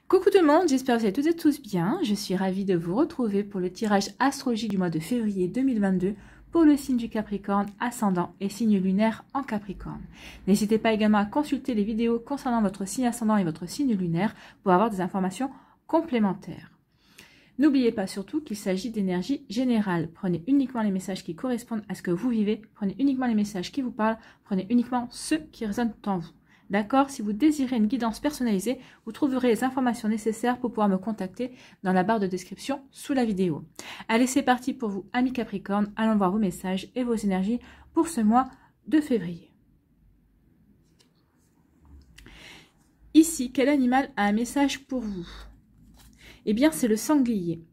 Coucou tout le monde, j'espère que vous allez toutes et tous bien. Je suis ravie de vous retrouver pour le tirage astrologique du mois de février 2022 pour le signe du Capricorne, ascendant et signe lunaire en Capricorne. N'hésitez pas également à consulter les vidéos concernant votre signe ascendant et votre signe lunaire pour avoir des informations complémentaires. N'oubliez pas surtout qu'il s'agit d'énergie générale. Prenez uniquement les messages qui correspondent à ce que vous vivez, prenez uniquement les messages qui vous parlent, prenez uniquement ceux qui résonnent en vous. D'accord? Si vous désirez une guidance personnalisée, vous trouverez les informations nécessaires pour pouvoir me contacter dans la barre de description sous la vidéo. Allez, c'est parti pour vous, amis Capricorne. Allons voir vos messages et vos énergies pour ce mois de février. Ici, quel animal a un message pour vous? Eh bien, c'est le sanglier.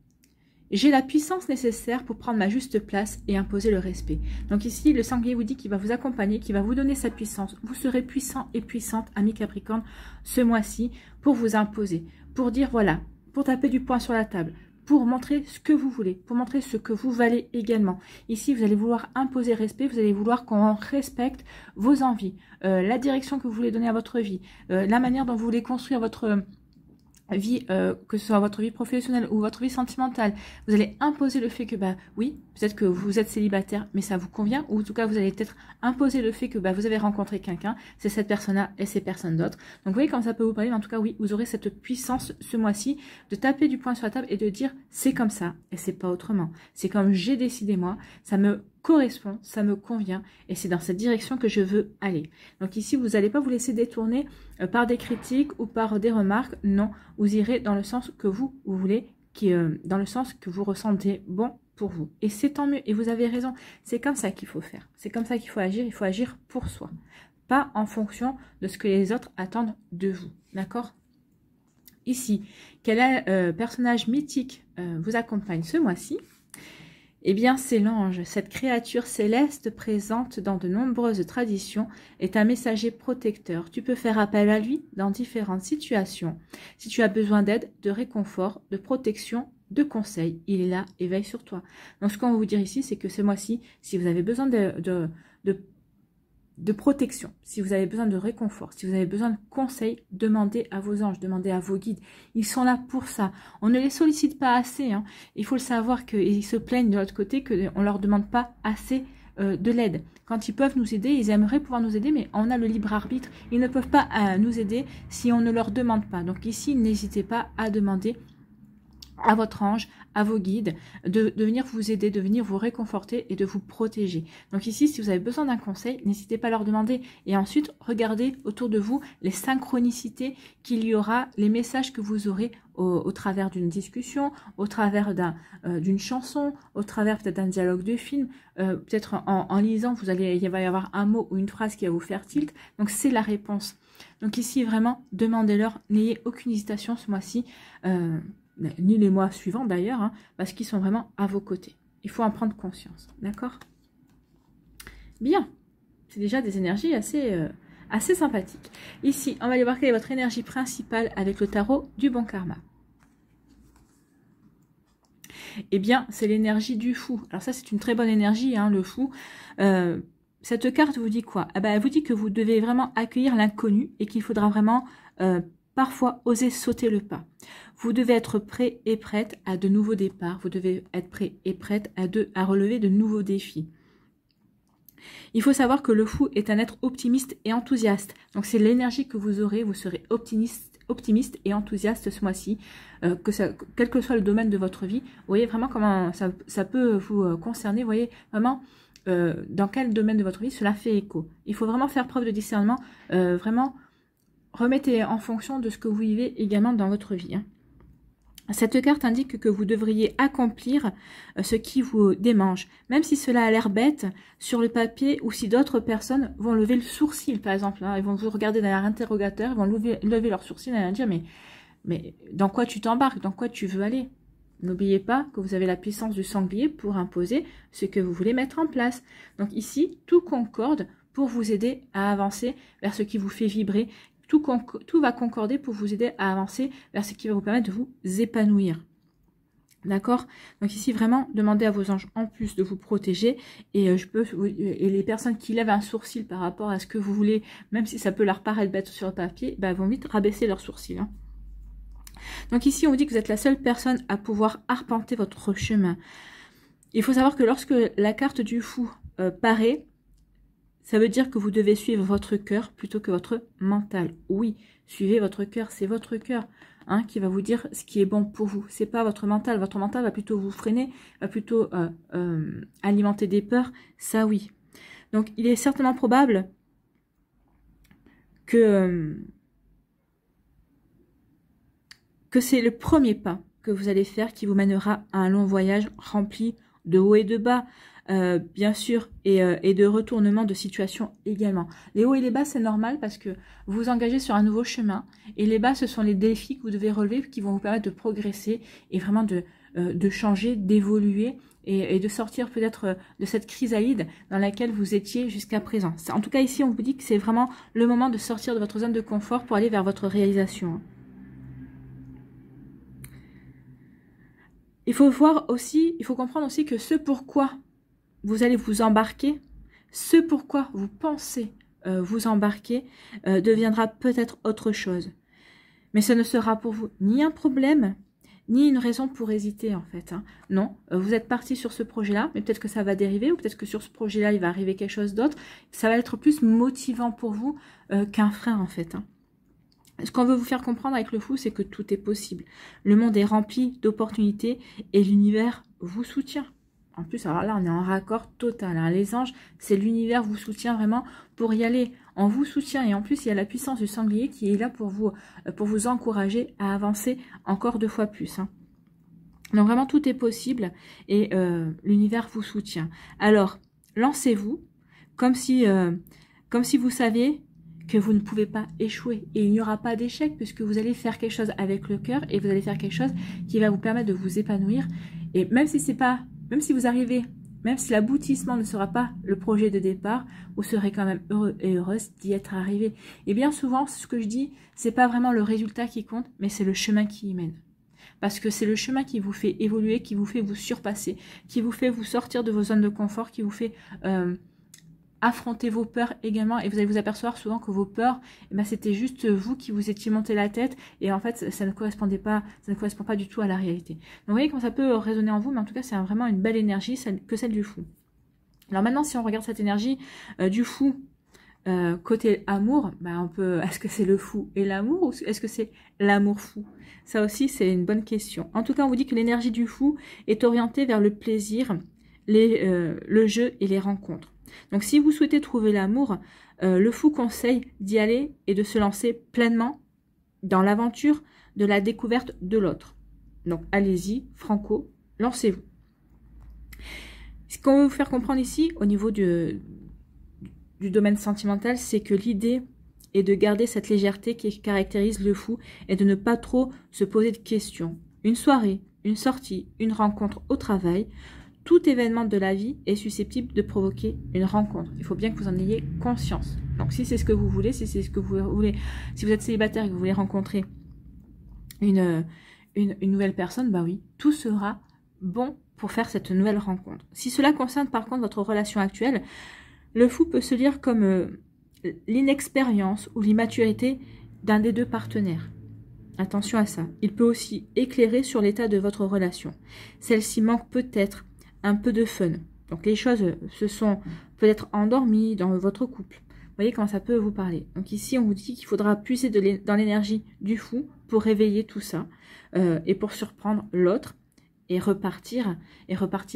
J'ai la puissance nécessaire pour prendre ma juste place et imposer le respect. Donc ici, le sanglier vous dit qu'il va vous accompagner, qu'il va vous donner sa puissance. Vous serez puissant et puissante, amis Capricorne, ce mois-ci, pour vous imposer. Pour dire, voilà, pour taper du poing sur la table, pour montrer ce que vous voulez, pour montrer ce que vous valez également. Ici, vous allez vouloir imposer respect, vous allez vouloir qu'on respecte vos envies, la direction que vous voulez donner à votre vie, la manière dont vous voulez construire votre vie, que ce soit votre vie professionnelle ou votre vie sentimentale. Vous allez imposer le fait que, bah oui, peut-être que vous êtes célibataire, mais ça vous convient, ou en tout cas, vous allez peut-être imposer le fait que bah, vous avez rencontré quelqu'un, c'est cette personne-là et ces personnes d'autres. Donc, vous voyez comme ça peut vous parler, mais en tout cas, oui, vous aurez cette puissance ce mois-ci de taper du poing sur la table et de dire, c'est comme ça, et c'est pas autrement. C'est comme j'ai décidé moi, ça me correspond, ça me convient, et c'est dans cette direction que je veux aller. Donc ici, vous n'allez pas vous laisser détourner par des critiques ou par des remarques, non, vous irez dans le sens que vous voulez, dans le sens que vous ressentez bon pour vous. Et c'est tant mieux, et vous avez raison, c'est comme ça qu'il faut faire, c'est comme ça qu'il faut agir pour soi, pas en fonction de ce que les autres attendent de vous, d'accord? Ici, quel personnage mythique vous accompagne ce mois-ci? Eh bien, c'est l'ange. Cette créature céleste présente dans de nombreuses traditions est un messager protecteur. Tu peux faire appel à lui dans différentes situations. Si tu as besoin d'aide, de réconfort, de protection, de conseils, il est là et veille sur toi. Donc, ce qu'on va vous dire ici, c'est que ce mois-ci, si vous avez besoin de protection, si vous avez besoin de réconfort, si vous avez besoin de conseils, demandez à vos anges, demandez à vos guides. Ils sont là pour ça. On ne les sollicite pas assez. Hein. Il faut le savoir qu'ils se plaignent de l'autre côté qu'on ne leur demande pas assez de l'aide. Quand ils peuvent nous aider, ils aimeraient pouvoir nous aider, mais on a le libre arbitre. Ils ne peuvent pas nous aider si on ne leur demande pas. Donc ici, n'hésitez pas à demander à votre ange, à vos guides, de venir vous aider, de venir vous réconforter et de vous protéger. Donc ici, si vous avez besoin d'un conseil, n'hésitez pas à leur demander. Et ensuite, regardez autour de vous les synchronicités qu'il y aura, les messages que vous aurez au travers d'une discussion, au travers d'une chanson, au travers peut-être d'un dialogue de film. Peut-être en lisant, il va y avoir un mot ou une phrase qui va vous faire tilt. Donc c'est la réponse. Donc ici, vraiment, demandez-leur. N'ayez aucune hésitation ce mois-ci. Ni les mois suivants d'ailleurs, hein, parce qu'ils sont vraiment à vos côtés. Il faut en prendre conscience, d'accord? Bien, c'est déjà des énergies assez sympathiques. Ici, on va aller voir quelle est votre énergie principale avec le tarot du bon karma. Eh bien, c'est l'énergie du fou. Alors ça, c'est une très bonne énergie, hein, le fou. Cette carte vous dit quoi? Eh ben, elle vous dit que vous devez vraiment accueillir l'inconnu et qu'il faudra vraiment parfois oser sauter le pas. Vous devez être prêt et prête à de nouveaux départs. Vous devez être prêt et prête à relever de nouveaux défis. Il faut savoir que le fou est un être optimiste et enthousiaste. Donc c'est l'énergie que vous aurez. Vous serez optimiste et enthousiaste ce mois-ci, quel que soit le domaine de votre vie. Vous voyez vraiment comment ça peut vous concerner. Vous voyez vraiment dans quel domaine de votre vie cela fait écho. Il faut vraiment faire preuve de discernement, vraiment remettez en fonction de ce que vous vivez également dans votre vie. Hein. Cette carte indique que vous devriez accomplir ce qui vous démange, même si cela a l'air bête sur le papier ou si d'autres personnes vont lever le sourcil, par exemple. Hein, ils vont vous regarder derrière l'interrogateur, ils vont lever leur sourcil et dire mais dans quoi tu t'embarques, dans quoi tu veux aller? N'oubliez pas que vous avez la puissance du sanglier pour imposer ce que vous voulez mettre en place. Donc ici, tout concorde pour vous aider à avancer vers ce qui vous fait vibrer. Tout va concorder pour vous aider à avancer vers ce qui va vous permettre de vous épanouir. D'accord? Donc ici, vraiment, demandez à vos anges en plus de vous protéger. Et, et les personnes qui lèvent un sourcil par rapport à ce que vous voulez, même si ça peut leur paraître bête sur le papier, bah, vont vite rabaisser leur sourcil. Hein. Donc ici, on vous dit que vous êtes la seule personne à pouvoir arpenter votre chemin. Il faut savoir que lorsque la carte du fou paraît, ça veut dire que vous devez suivre votre cœur plutôt que votre mental. Oui, suivez votre cœur, c'est votre cœur qui va vous dire ce qui est bon pour vous. C'est pas votre mental. Votre mental va plutôt vous freiner, va plutôt alimenter des peurs. Ça, oui. Donc, il est certainement probable que c'est le premier pas que vous allez faire qui vous mènera à un long voyage rempli de hauts et de bas, bien sûr, et de retournement de situation également. Les hauts et les bas, c'est normal parce que vous vous engagez sur un nouveau chemin, et les bas, ce sont les défis que vous devez relever qui vont vous permettre de progresser et vraiment de changer, d'évoluer et de sortir peut-être de cette chrysalide dans laquelle vous étiez jusqu'à présent. En tout cas, ici, on vous dit que c'est vraiment le moment de sortir de votre zone de confort pour aller vers votre réalisation. Il faut voir aussi, il faut comprendre aussi que ce pourquoi vous allez vous embarquer, ce pourquoi vous pensez vous embarquer, deviendra peut-être autre chose. Mais ce ne sera pour vous ni un problème, ni une raison pour hésiter en fait. Non, vous êtes parti sur ce projet-là, mais peut-être que ça va dériver, ou peut-être que sur ce projet-là, il va arriver quelque chose d'autre. Ça va être plus motivant pour vous qu'un frein en fait. Ce qu'on veut vous faire comprendre avec le fou, c'est que tout est possible. Le monde est rempli d'opportunités et l'univers vous soutient. En plus, alors là, on est en raccord total. Les anges, c'est l'univers vous soutient vraiment pour y aller. On vous soutient et en plus, il y a la puissance du sanglier qui est là pour vous encourager à avancer encore 2 fois plus. Donc vraiment, tout est possible et l'univers vous soutient. Alors, lancez-vous comme si vous saviez que vous ne pouvez pas échouer. Et il n'y aura pas d'échec puisque vous allez faire quelque chose avec le cœur et vous allez faire quelque chose qui va vous permettre de vous épanouir. Et même si vous arrivez, même si l'aboutissement ne sera pas le projet de départ, vous serez quand même heureux et heureuse d'y être arrivé. Et bien souvent, ce que je dis, c'est pas vraiment le résultat qui compte, mais c'est le chemin qui y mène. Parce que c'est le chemin qui vous fait évoluer, qui vous fait vous surpasser, qui vous fait vous sortir de vos zones de confort, qui vous fait affronter vos peurs également, et vous allez vous apercevoir souvent que vos peurs, c'était juste vous qui vous étiez monté la tête, et en fait ça ne correspond pas du tout à la réalité. Donc vous voyez comment ça peut résonner en vous, mais en tout cas c'est vraiment une belle énergie que celle du fou. Alors maintenant, si on regarde cette énergie du fou côté amour, est-ce que c'est le fou et l'amour, ou est-ce que c'est l'amour fou? Ça aussi c'est une bonne question. En tout cas, on vous dit que l'énergie du fou est orientée vers le plaisir, le jeu et les rencontres. Donc si vous souhaitez trouver l'amour, le fou conseille d'y aller et de se lancer pleinement dans l'aventure de la découverte de l'autre. Donc allez-y, franco, lancez-vous. Ce qu'on veut vous faire comprendre ici, au niveau du domaine sentimental, c'est que l'idée est de garder cette légèreté qui caractérise le fou et de ne pas trop se poser de questions. Une soirée, une sortie, une rencontre au travail, tout événement de la vie est susceptible de provoquer une rencontre. Il faut bien que vous en ayez conscience. Donc si c'est ce que vous voulez, si c'est ce que vous voulez, si vous êtes célibataire et que vous voulez rencontrer une nouvelle personne, oui, tout sera bon pour faire cette nouvelle rencontre. Si cela concerne par contre votre relation actuelle, le fou peut se lire comme l'inexpérience ou l'immaturité d'un des 2 partenaires. Attention à ça. Il peut aussi éclairer sur l'état de votre relation. Celle-ci manque peut-être un peu de fun. Donc les choses se sont peut-être endormies dans votre couple. Vous voyez comment ça peut vous parler. Donc ici, on vous dit qu'il faudra puiser dans l'énergie du fou pour réveiller tout ça et pour surprendre l'autre et repartir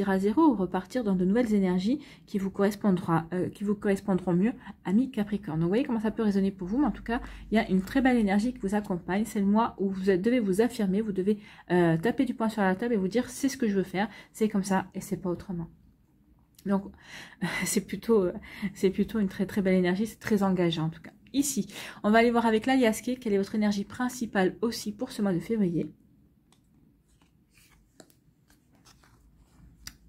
à zéro, ou repartir dans de nouvelles énergies qui vous correspondront mieux, amis Capricorne. Donc vous voyez comment ça peut résonner pour vous, mais en tout cas, il y a une très belle énergie qui vous accompagne. C'est le mois où vous devez vous affirmer, vous devez taper du poing sur la table et vous dire c'est ce que je veux faire, c'est comme ça et c'est pas autrement. Donc c'est plutôt une très très belle énergie, c'est très engageant en tout cas. Ici, on va aller voir avec l'Aliasqué quelle est votre énergie principale aussi pour ce mois de février.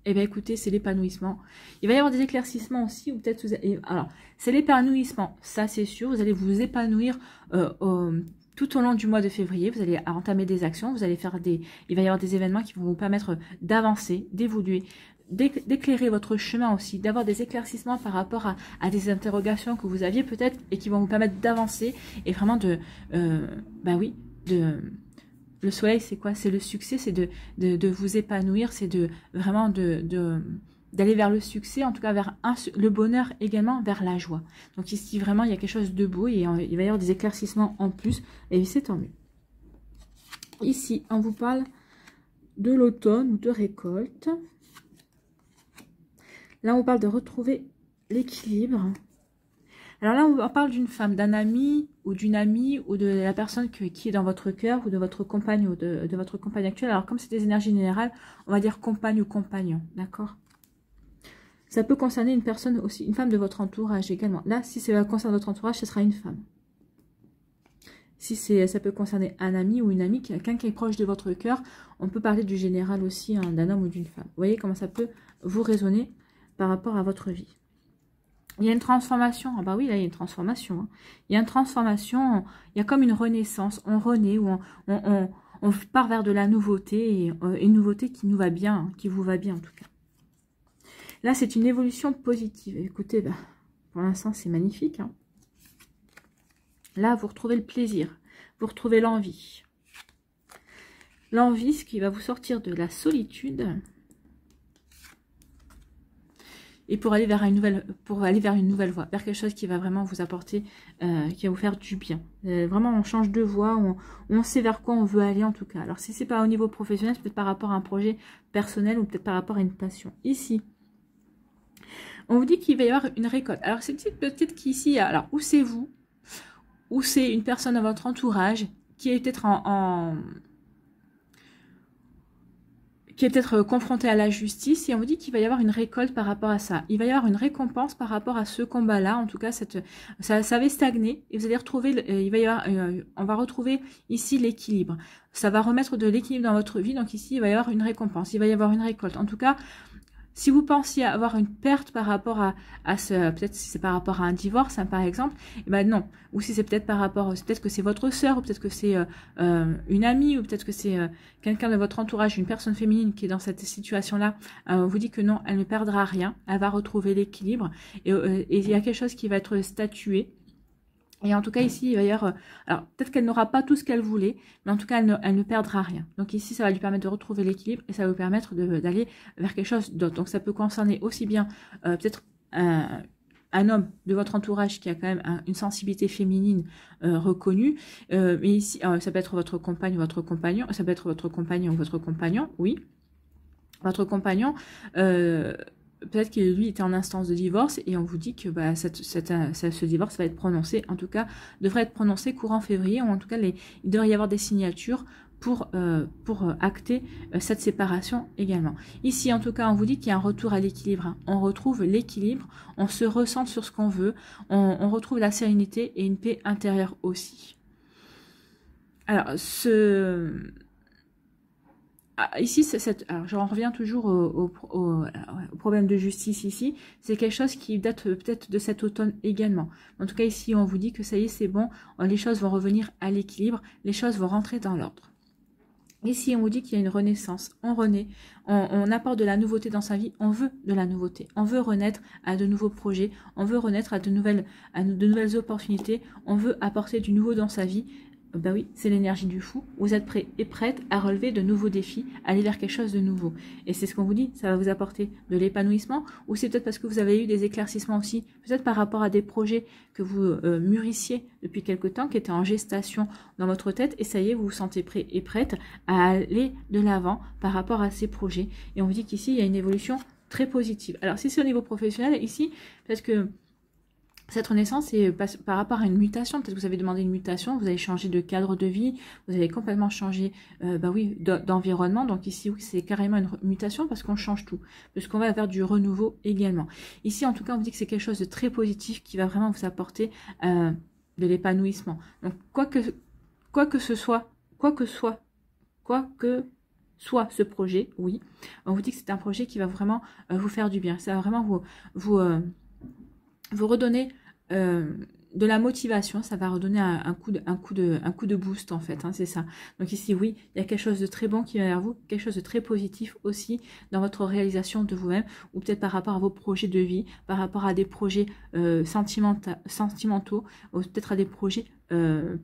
Eh bien, écoutez, c'est l'épanouissement. Il va y avoir des éclaircissements aussi, ou peut-être alors, c'est l'épanouissement, ça c'est sûr. Vous allez vous épanouir tout au long du mois de février. Vous allez entamer des actions, vous allez faire il va y avoir des événements qui vont vous permettre d'avancer, d'évoluer, d'éclairer votre chemin aussi, d'avoir des éclaircissements par rapport à des interrogations que vous aviez peut-être et qui vont vous permettre d'avancer et vraiment Le soleil, c'est quoi? C'est le succès, c'est de vous épanouir, c'est de vraiment d'aller vers le succès, en tout cas vers le bonheur également, vers la joie. Donc ici, vraiment, il y a quelque chose de beau et il va y avoir des éclaircissements en plus, et c'est tant mieux. Ici, on vous parle de l'automne ou de récolte. Là, on parle de retrouver l'équilibre. Alors là, on parle d'une femme, d'un ami ou d'une amie ou de la personne qui est dans votre cœur ou de votre compagne ou de votre compagne actuelle. Alors comme c'est des énergies générales, on va dire compagne ou compagnon, d'accord? Ça peut concerner une personne aussi, une femme de votre entourage également. Là, si ça concerne votre entourage, ce sera une femme. Si ça peut concerner un ami ou une amie, quelqu'un qui est proche de votre cœur, on peut parler du général aussi, hein, d'un homme ou d'une femme. Vous voyez comment ça peut vous résonner par rapport à votre vie. Il y a une transformation. Ah bah oui, là, il y a une transformation. Hein. Il y a une transformation. Il y a comme une renaissance. On renaît ou on part vers de la nouveauté. Et une nouveauté qui nous va bien, hein, qui vous va bien en tout cas. Là, c'est une évolution positive. Écoutez, bah, pour l'instant, c'est magnifique. Hein. Là, vous retrouvez le plaisir. Vous retrouvez l'envie. L'envie, ce qui va vous sortir de la solitude. Et pour aller vers une nouvelle voie, vers quelque chose qui va vraiment vous apporter, qui va vous faire du bien. Vraiment, on change de voie, on sait vers quoi on veut aller en tout cas. Alors, si c'est pas au niveau professionnel, c'est peut-être par rapport à un projet personnel ou peut-être par rapport à une passion. Ici, on vous dit qu'il va y avoir une récolte. Alors, c'est peut-être qu'ici, alors, où c'est vous, ou c'est une personne dans votre entourage qui est peut-être qui est peut-être confronté à la justice, et on vous dit qu'il va y avoir une récolte par rapport à ça. Il va y avoir une récompense par rapport à ce combat-là. En tout cas, ça avait stagné, et vous allez retrouver, on va retrouver ici l'équilibre. Ça va remettre de l'équilibre dans votre vie, donc ici, il va y avoir une récompense, il va y avoir une récolte. En tout cas, si vous pensiez avoir une perte par rapport à ce, peut-être si c'est par rapport à un divorce, hein, par exemple, eh ben non. Ou si c'est peut-être par rapport, peut-être que c'est votre sœur, ou peut-être que c'est une amie, ou peut-être que c'est quelqu'un de votre entourage, une personne féminine qui est dans cette situation-là, on vous dit que non, elle ne perdra rien, elle va retrouver l'équilibre, et il y a quelque chose qui va être statué. Et en tout cas, ici, il va y avoir... alors, peut-être qu'elle n'aura pas tout ce qu'elle voulait, mais en tout cas, elle ne perdra rien. Donc ici, ça va lui permettre de retrouver l'équilibre et ça va lui permettre d'aller vers quelque chose d'autre. Donc, ça peut concerner aussi bien peut-être un homme de votre entourage qui a quand même une sensibilité féminine reconnue. Mais ici, ça peut être votre compagne ou votre compagnon. Ça peut être votre compagnon ou votre compagnon, oui. Votre compagnon... peut-être que lui était en instance de divorce et on vous dit que bah, ce divorce va être prononcé, en tout cas, devrait être prononcé courant février, ou en tout cas, il devrait y avoir des signatures pour acter cette séparation également. Ici, en tout cas, on vous dit qu'il y a un retour à l'équilibre. Hein. On retrouve l'équilibre, on se ressent sur ce qu'on veut, on retrouve la sérénité et une paix intérieure aussi. Alors, ici, alors j'en reviens toujours au problème de justice ici. C'est quelque chose qui date peut-être de cet automne également. En tout cas, ici, on vous dit que ça y est, c'est bon. Les choses vont revenir à l'équilibre. Les choses vont rentrer dans l'ordre. Ici, on vous dit qu'il y a une renaissance. On renaît. On apporte de la nouveauté dans sa vie. On veut de la nouveauté. On veut renaître à de nouveaux projets. On veut renaître à de nouvelles opportunités. On veut apporter du nouveau dans sa vie. Ben oui, c'est l'énergie du fou. Vous êtes prêts et prêtes à relever de nouveaux défis, à aller vers quelque chose de nouveau. Et c'est ce qu'on vous dit, ça va vous apporter de l'épanouissement, ou c'est peut-être parce que vous avez eu des éclaircissements aussi, peut-être par rapport à des projets que vous mûrissiez depuis quelque temps, qui étaient en gestation dans votre tête, et ça y est, vous vous sentez prêts et prêtes à aller de l'avant par rapport à ces projets. Et on vous dit qu'ici, il y a une évolution très positive. Alors, si c'est au niveau professionnel, ici, peut-être que cette renaissance, c'est par rapport à une mutation. Peut-être que vous avez demandé une mutation, vous avez changé de cadre de vie, vous avez complètement changé d'environnement. Donc ici, oui, c'est carrément une mutation parce qu'on change tout. Parce qu'on va vers du renouveau également. Ici, en tout cas, on vous dit que c'est quelque chose de très positif qui va vraiment vous apporter de l'épanouissement. Donc, quoi que soit ce projet, oui, on vous dit que c'est un projet qui va vraiment vous faire du bien. Ça va vraiment vous redonner de la motivation, ça va redonner un coup de boost en fait, hein, c'est ça. Donc ici, oui, il y a quelque chose de très bon qui vient vers vous, quelque chose de très positif aussi dans votre réalisation de vous-même, ou peut-être par rapport à vos projets de vie, par rapport à des projets sentimentaux, ou peut-être à des projets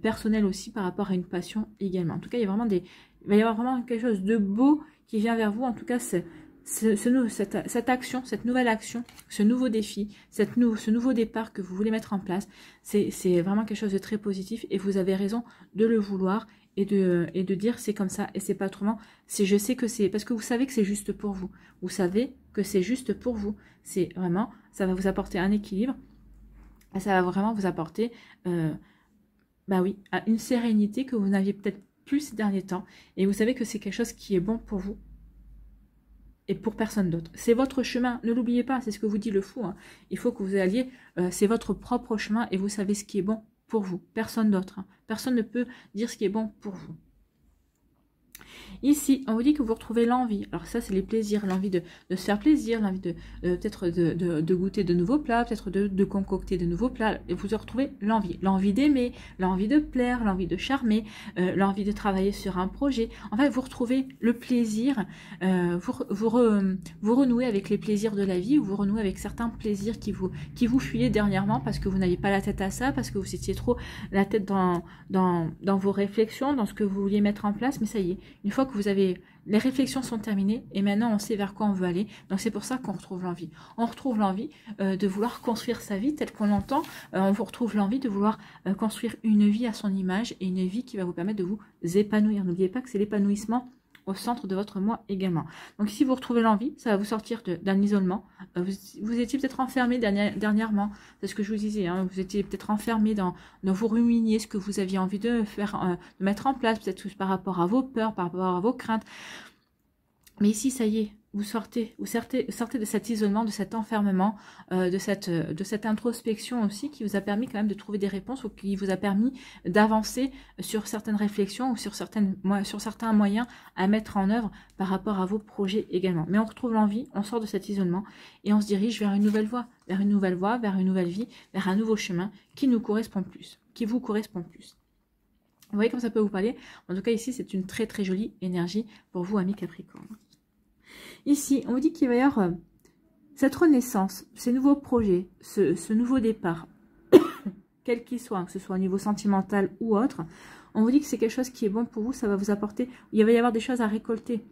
personnels aussi, par rapport à une passion également. En tout cas, il va y avoir vraiment quelque chose de beau qui vient vers vous. En tout cas, cette action, cette nouvelle action, ce nouveau défi, ce nouveau départ que vous voulez mettre en place, c'est vraiment quelque chose de très positif et vous avez raison de le vouloir et de dire c'est comme ça et c'est pas autrement. Je sais que c'est parce que vous savez que c'est juste pour vous. Vous savez que c'est juste pour vous. C'est vraiment, ça va vous apporter un équilibre et ça va vraiment vous apporter, bah oui, une sérénité que vous n'aviez peut-être plus ces derniers temps et vous savez que c'est quelque chose qui est bon pour vous et pour personne d'autre. C'est votre chemin, ne l'oubliez pas, c'est ce que vous dit le fou. Hein. Il faut que vous alliez, c'est votre propre chemin et vous savez ce qui est bon pour vous, personne d'autre. Hein. Personne ne peut dire ce qui est bon pour vous. Ici, on vous dit que vous retrouvez l'envie. Alors ça, c'est les plaisirs, l'envie de se faire plaisir, l'envie peut-être de goûter de nouveaux plats, peut-être de concocter de nouveaux plats. Et vous retrouvez l'envie d'aimer, l'envie de plaire, l'envie de charmer, l'envie de travailler sur un projet. En fait, vous retrouvez le plaisir, vous renouez avec les plaisirs de la vie, ou vous renouez avec certains plaisirs qui vous fuyaient dernièrement parce que vous n'aviez pas la tête à ça, parce que vous étiez trop la tête dans vos réflexions, dans ce que vous vouliez mettre en place. Mais ça y est, une fois que vous avez, les réflexions sont terminées et maintenant on sait vers quoi on veut aller. Donc c'est pour ça qu'on retrouve l'envie. On retrouve l'envie de vouloir construire sa vie telle qu'on l'entend. On vous retrouve l'envie de vouloir construire une vie à son image et une vie qui va vous permettre de vous épanouir. N'oubliez pas que c'est l'épanouissement au centre de votre moi également. Donc si vous retrouvez l'envie, ça va vous sortir d'un isolement. Vous étiez peut-être enfermé dernièrement, c'est ce que je vous disais, hein, vous étiez peut-être enfermé dans vous ruminiez ce que vous aviez envie de faire, de mettre en place, peut-être par rapport à vos peurs, par rapport à vos craintes. Mais ici, ça y est, vous sortez de cet isolement, de cet enfermement, de cette introspection aussi qui vous a permis quand même de trouver des réponses ou qui vous a permis d'avancer sur certaines réflexions ou sur certains moyens à mettre en œuvre par rapport à vos projets également. Mais on retrouve l'envie, on sort de cet isolement et on se dirige vers une nouvelle voie, vers une nouvelle vie, vers un nouveau chemin qui nous correspond plus, qui vous correspond plus. Vous voyez comme ça peut vous parler. En tout cas, ici, c'est une très très jolie énergie pour vous, amis Capricorne. Ici, on vous dit qu'il va y avoir cette renaissance, ces nouveaux projets, ce nouveau départ, quel qu'il soit, que ce soit au niveau sentimental ou autre. On vous dit que c'est quelque chose qui est bon pour vous, ça va vous apporter, il va y avoir des choses à récolter.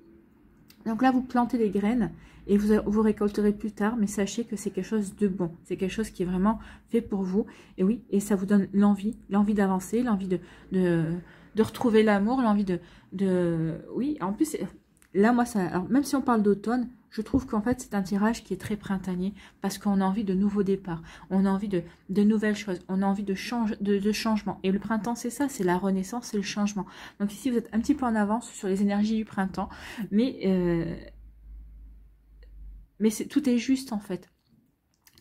Donc là, vous plantez les graines et vous récolterez plus tard, mais sachez que c'est quelque chose de bon. C'est quelque chose qui est vraiment fait pour vous. Et oui, et ça vous donne l'envie d'avancer, l'envie de retrouver l'amour, l'envie oui, en plus, là, moi, alors, même si on parle d'automne, je trouve qu'en fait, c'est un tirage qui est très printanier parce qu'on a envie de nouveaux départs, on a envie de nouvelles choses, on a envie de changement. Et le printemps, c'est ça, c'est la renaissance, c'est le changement. Donc ici, vous êtes un petit peu en avance sur les énergies du printemps, mais tout est juste en fait.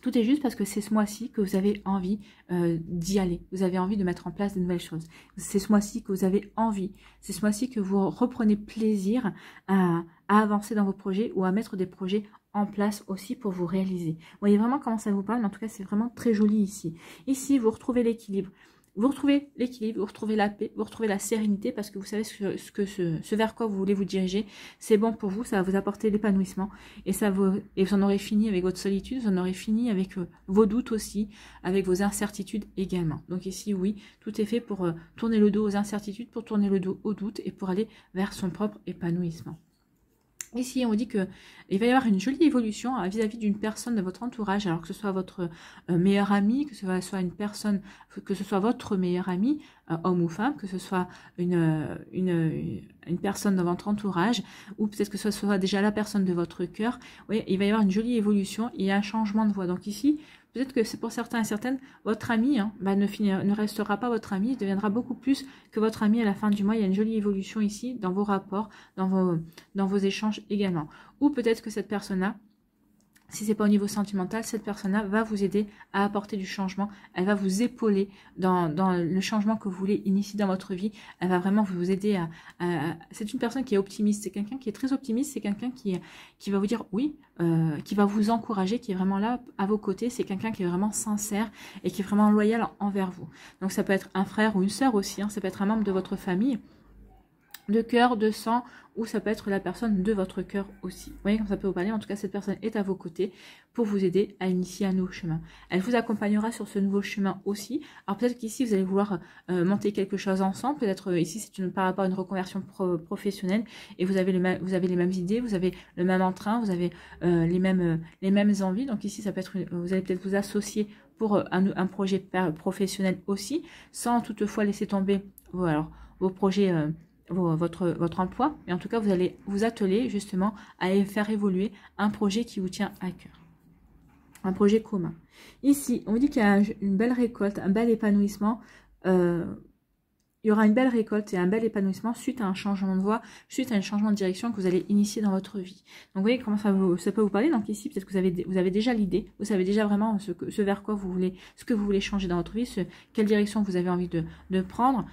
Tout est juste parce que c'est ce mois-ci que vous avez envie d'y aller. Vous avez envie de mettre en place de nouvelles choses. C'est ce mois-ci que vous avez envie. C'est ce mois-ci que vous reprenez plaisir à avancer dans vos projets ou à mettre des projets en place aussi pour vous réaliser. Vous voyez vraiment comment ça vous parle, mais en tout cas, c'est vraiment très joli ici. Ici, vous retrouvez l'équilibre. Vous retrouvez l'équilibre, vous retrouvez la paix, vous retrouvez la sérénité parce que vous savez ce vers quoi vous voulez vous diriger. C'est bon pour vous, ça va vous apporter l'épanouissement et vous en aurez fini avec votre solitude, vous en aurez fini avec vos doutes aussi, avec vos incertitudes également. Donc ici, oui, tout est fait pour tourner le dos aux incertitudes, pour tourner le dos aux doutes et pour aller vers son propre épanouissement. Ici, on dit qu'il va y avoir une jolie évolution vis-à-vis d'une personne de votre entourage, alors que ce soit votre meilleur ami, que ce soit une personne, que ce soit votre meilleur ami, homme ou femme, que ce soit une personne dans votre entourage, ou peut-être que ce soit déjà la personne de votre cœur. Oui, il va y avoir une jolie évolution et un changement de voix. Donc ici, peut-être que c'est pour certains et certaines, votre ami ne restera pas votre ami, il deviendra beaucoup plus que votre ami à la fin du mois. Il y a une jolie évolution ici dans vos rapports, dans vos échanges également. Ou peut-être que cette personne-là Si ce n'est pas au niveau sentimental, cette personne-là va vous aider à apporter du changement. Elle va vous épauler dans le changement que vous voulez initier dans votre vie. Elle va vraiment vous aider C'est une personne qui est optimiste. C'est quelqu'un qui est très optimiste. C'est quelqu'un qui va vous dire oui, qui va vous encourager, qui est vraiment là à vos côtés. C'est quelqu'un qui est vraiment sincère et qui est vraiment loyal envers vous. Donc ça peut être un frère ou une sœur aussi. Hein. Ça peut être un membre de votre famille, de cœur, de sang, ou ça peut être la personne de votre cœur aussi. Vous voyez comme ça peut vous parler. En tout cas, cette personne est à vos côtés pour vous aider à initier un nouveau chemin. Elle vous accompagnera sur ce nouveau chemin aussi. Alors peut-être qu'ici, vous allez vouloir monter quelque chose ensemble. Peut-être ici, c'est par rapport à une reconversion professionnelle et vous avez les mêmes idées, vous avez le même entrain, vous avez les mêmes envies. Donc ici, ça peut être vous allez peut-être vous associer pour un projet professionnel aussi, sans toutefois laisser tomber vos projets votre emploi, mais en tout cas vous allez vous atteler justement à faire évoluer un projet qui vous tient à cœur, un projet commun. Ici on dit qu'il y a une belle récolte, un bel épanouissement, il y aura une belle récolte et un bel épanouissement suite à un changement de voie, suite à un changement de direction que vous allez initier dans votre vie. Donc vous voyez comment ça peut vous parler. Donc ici peut-être que vous avez déjà l'idée, vous savez déjà vraiment ce vers quoi vous voulez, ce que vous voulez changer dans votre vie, quelle direction vous avez envie de prendre.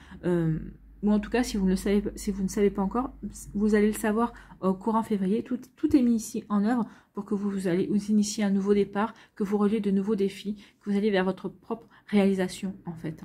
Ou en tout cas, si vous ne le savez pas encore, vous allez le savoir au courant février. Tout est mis ici en œuvre pour que vous allez initier un nouveau départ, que vous reliez de nouveaux défis, que vous allez vers votre propre réalisation en fait.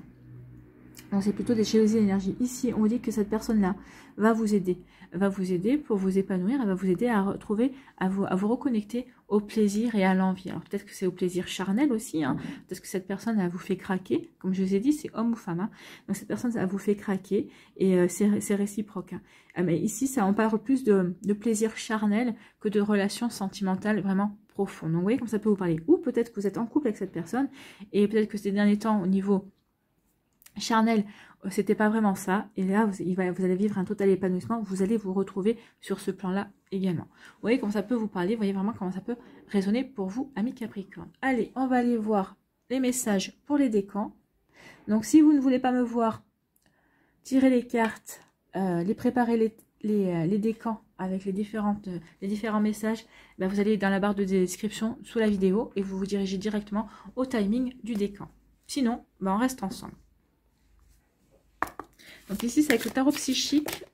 Donc c'est plutôt des jalousies d'énergie. Ici, on dit que cette personne-là va vous aider. Elle va vous aider pour vous épanouir. Elle va vous aider à retrouver, à vous reconnecter au plaisir et à l'envie. Alors peut-être que c'est au plaisir charnel aussi. Hein. Peut-être que cette personne, elle vous fait craquer. Comme je vous ai dit, c'est homme ou femme. Hein. Donc cette personne, elle vous fait craquer et c'est réciproque. Hein. Mais ici, on parle plus de plaisir charnel que de relations sentimentales vraiment profondes. Donc vous voyez comme ça peut vous parler. Ou peut-être que vous êtes en couple avec cette personne et peut-être que ces derniers temps, au niveau charnel, c'était pas vraiment ça, et là vous allez vivre un total épanouissement, vous allez vous retrouver sur ce plan là également. Vous voyez comment ça peut vous parler, vous voyez vraiment comment ça peut résonner pour vous, amis Capricorne. Allez, on va aller voir les messages pour les décans. Donc si vous ne voulez pas me voir tirer les cartes, les préparer les décans avec les différents messages, ben vous allez dans la barre de description sous la vidéo et vous vous dirigez directement au timing du décan. Sinon, ben on reste ensemble. Donc ici, c'est avec le tarot psychique.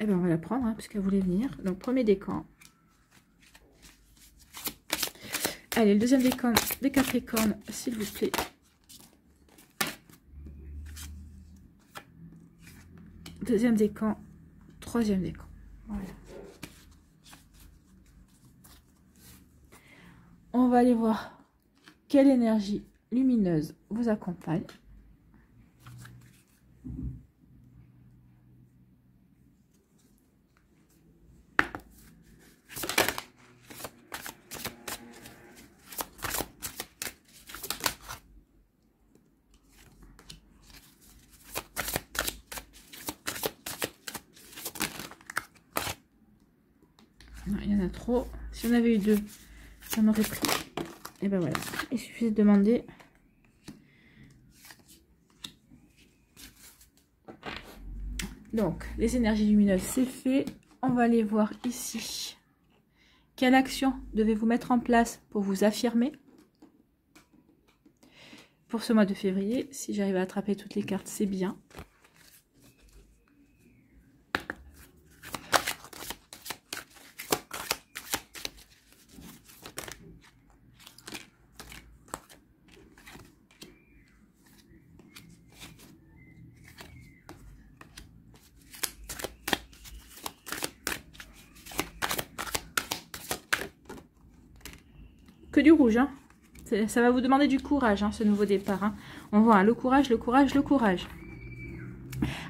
Eh bien, on va la prendre, hein, puisqu'elle voulait venir. Donc, premier décan. Allez, le deuxième décan des Capricornes, s'il vous plaît. Deuxième décan, troisième décan. Voilà. On va aller voir quelle énergie lumineuse vous accompagne. Non, il y en a trop. Si on avait eu deux, ça m'aurait pris. Et ben voilà. Il suffit de demander. Donc, les énergies lumineuses, c'est fait. On va aller voir ici. Quelle action devez-vous mettre en place pour vous affirmer pour ce mois de février? Si j'arrive à attraper toutes les cartes, c'est bien. Que du rouge, hein. Ça va vous demander du courage, hein, ce nouveau départ. Hein. On voit hein, le courage, le courage, le courage.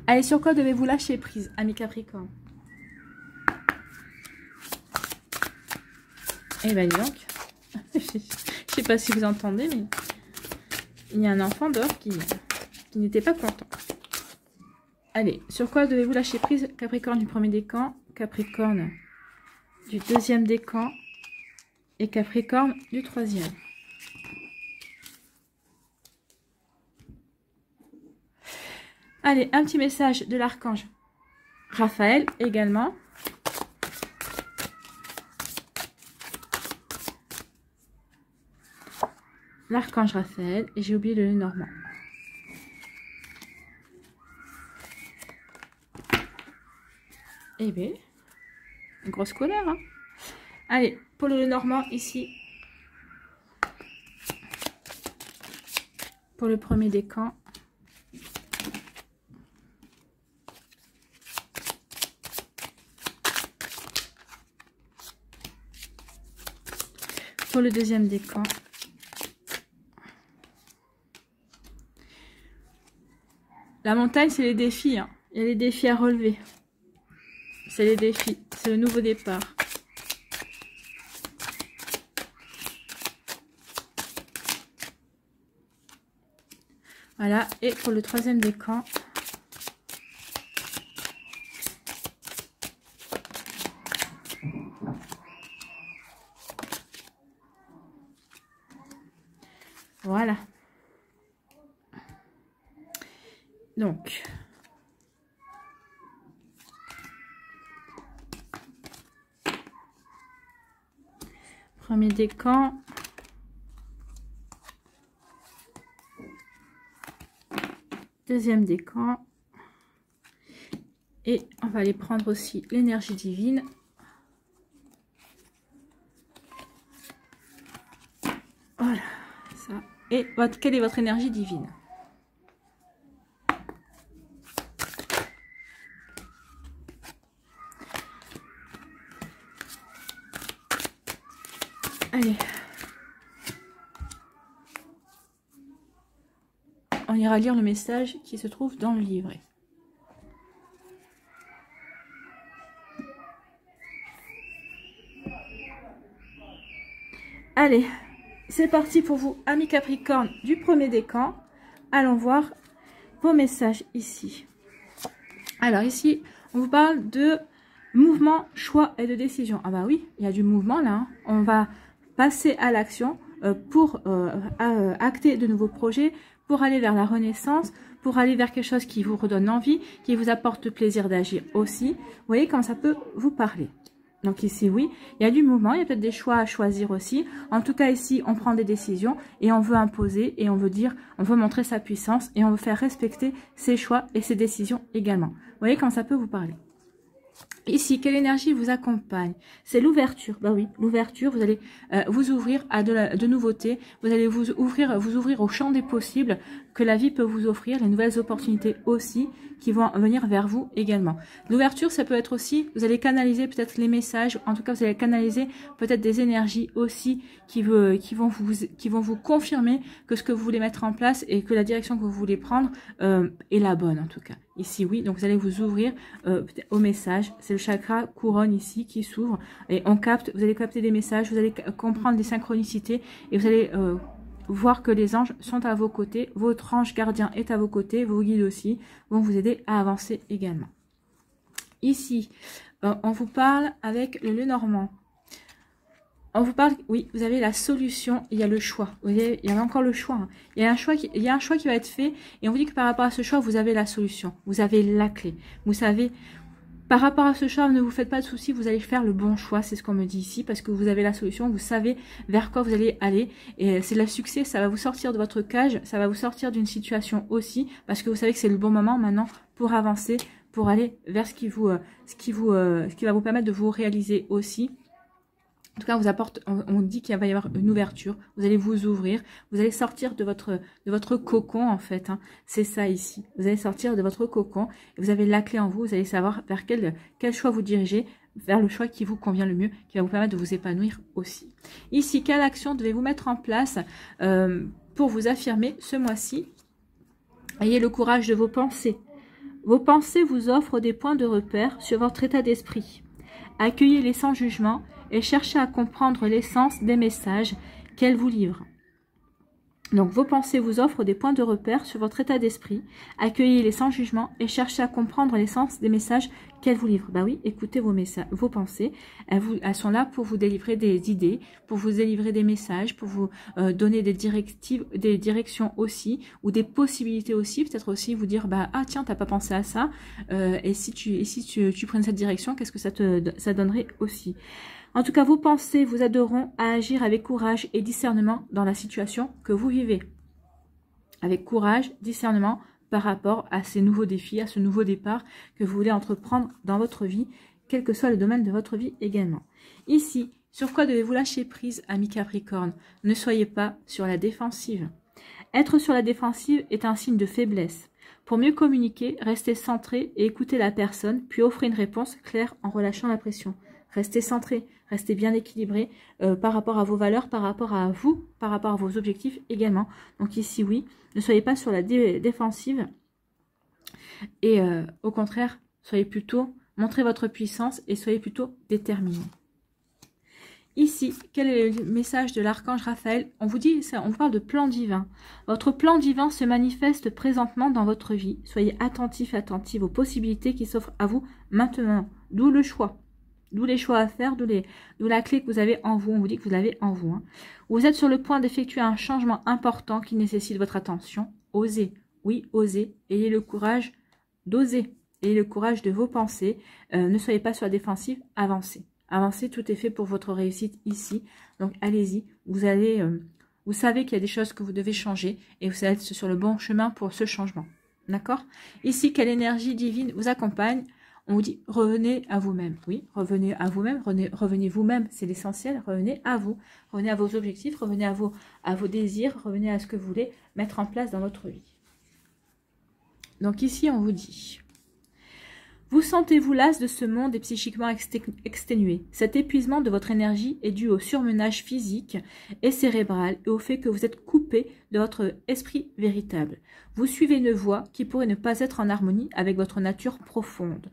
Allez, sur quoi devez-vous lâcher prise, amis Capricorne? Eh bien, dis donc. Je sais pas si vous entendez, mais il y a un enfant dehors qui n'était pas content. Allez, sur quoi devez-vous lâcher prise, Capricorne du premier décan, Capricorne du deuxième décan et Capricorne du troisième. Allez, un petit message de l'archange Raphaël également. l'archange Raphaël, et j'ai oublié le Lénormand. Eh bien, une grosse colère, hein. Allez, pour le Lénormand, ici, pour le premier décan. Pour le deuxième décan. La montagne, c'est les défis, hein. Il y a les défis à relever. C'est les défis, c'est le nouveau départ. Voilà, et pour le troisième décan. Voilà. Donc, premier décan. Deuxième décan. Et on va aller prendre aussi l'énergie divine. Voilà, ça. Et quelle est votre énergie divine? Allez. On ira lire le message qui se trouve dans le livret. Allez, c'est parti pour vous, amis Capricorne du premier décan. Allons voir vos messages ici. Alors ici, on vous parle de mouvement, choix et de décision. Ah bah oui, il y a du mouvement là, hein. On va passer à l'action pour acter de nouveaux projets, pour aller vers la renaissance, pour aller vers quelque chose qui vous redonne envie, qui vous apporte plaisir d'agir aussi. Vous voyez comment ça peut vous parler. Donc ici, oui, il y a du mouvement, il y a peut-être des choix à choisir aussi. En tout cas, ici, on prend des décisions et on veut imposer et on veut dire, on veut montrer sa puissance et on veut faire respecter ses choix et ses décisions également. Vous voyez comment ça peut vous parler. Ici, quelle énergie vous accompagne? C'est l'ouverture. Bah oui, l'ouverture, vous allez vous ouvrir à de nouveautés. Vous allez vous ouvrir au champ des possibles que la vie peut vous offrir, les nouvelles opportunités aussi qui vont venir vers vous également. L'ouverture, ça peut être aussi, vous allez canaliser peut-être les messages, en tout cas vous allez canaliser peut-être des énergies aussi qui vont vous confirmer que ce que vous voulez mettre en place et que la direction que vous voulez prendre est la bonne en tout cas. Ici, oui, donc vous allez vous ouvrir au message. C'est le chakra couronne ici qui s'ouvre et on capte, vous allez capter des messages, vous allez comprendre des synchronicités et vous allez voir que les anges sont à vos côtés, votre ange gardien est à vos côtés, vos guides aussi vont vous aider à avancer également. Ici, on vous parle avec le Lénormand. On vous parle, oui, vous avez la solution, il y a le choix. Vous voyez, il y a encore le choix. Hein. Il y a un choix qui va être fait et on vous dit que par rapport à ce choix, vous avez la solution. Vous avez la clé. Vous savez, par rapport à ce choix, ne vous faites pas de soucis, vous allez faire le bon choix, c'est ce qu'on me dit ici, parce que vous avez la solution, vous savez vers quoi vous allez aller. Et c'est le succès, ça va vous sortir de votre cage, ça va vous sortir d'une situation aussi, parce que vous savez que c'est le bon moment maintenant pour avancer, pour aller vers ce qui va vous permettre de vous réaliser aussi. En tout cas, on dit qu'il va y avoir une ouverture, vous allez vous ouvrir, vous allez sortir de votre cocon en fait, hein. C'est ça ici, vous allez sortir de votre cocon, et vous avez la clé en vous, vous allez savoir vers quel choix vous dirigez, vers le choix qui vous convient le mieux, qui va vous permettre de vous épanouir aussi. Ici, quelle action devez-vous mettre en place pour vous affirmer ce mois-ci? Ayez le courage de vos pensées. Vos pensées vous offrent des points de repère sur votre état d'esprit. Accueillez-les sans jugement et cherchez à comprendre l'essence des messages qu'elles vous livrent. Donc, vos pensées vous offrent des points de repère sur votre état d'esprit. Accueillez-les sans jugement et cherchez à comprendre l'essence des messages qu'elles vous livrent. Bah oui, écoutez vos pensées. Elles sont là pour vous délivrer des idées, pour vous délivrer des messages, pour vous donner des directives, des directions aussi, ou des possibilités aussi. Peut-être aussi vous dire, bah ah tiens, t'as pas pensé à ça. Et si tu prenais cette direction, qu'est-ce que ça donnerait aussi? En tout cas, vos pensées vous aideront à agir avec courage et discernement dans la situation que vous vivez. Avec courage, discernement par rapport à ces nouveaux défis, à ce nouveau départ que vous voulez entreprendre dans votre vie, quel que soit le domaine de votre vie également. Ici, sur quoi devez-vous lâcher prise, ami Capricorne? Ne soyez pas sur la défensive. Être sur la défensive est un signe de faiblesse. Pour mieux communiquer, restez centré et écoutez la personne, puis offrez une réponse claire en relâchant la pression. Restez centré, restez bien équilibré par rapport à vos valeurs, par rapport à vous, par rapport à vos objectifs également. Donc ici, oui, ne soyez pas sur la défensive et au contraire, soyez plutôt, montrez votre puissance et soyez plutôt déterminé. Ici, quel est le message de l'archange Raphaël? On vous dit, on vous parle de plan divin. Votre plan divin se manifeste présentement dans votre vie. Soyez attentifs, attentifs aux possibilités qui s'offrent à vous maintenant. D'où le choix. D'où les choix à faire, d'où la clé que vous avez en vous. On vous dit que vous l'avez en vous. Hein. Vous êtes sur le point d'effectuer un changement important qui nécessite votre attention. Osez. Oui, osez. Ayez le courage d'oser. Ayez le courage de vos pensées. Ne soyez pas sur la défensive. Avancez. Avancez, tout est fait pour votre réussite ici. Donc, allez-y. Vous allez, vous savez qu'il y a des choses que vous devez changer et vous êtes sur le bon chemin pour ce changement. D'accord? Ici, quelle énergie divine vous accompagne? On vous dit, revenez à vous-même. Oui, revenez à vous-même. Revenez vous-même, c'est l'essentiel. Revenez à vous. Revenez à vos objectifs. Revenez à vos désirs. Revenez à ce que vous voulez mettre en place dans votre vie. Donc, ici, on vous dit... Vous sentez-vous las de ce monde et psychiquement exténué. Cet épuisement de votre énergie est dû au surmenage physique et cérébral et au fait que vous êtes coupé de votre esprit véritable. Vous suivez une voie qui pourrait ne pas être en harmonie avec votre nature profonde.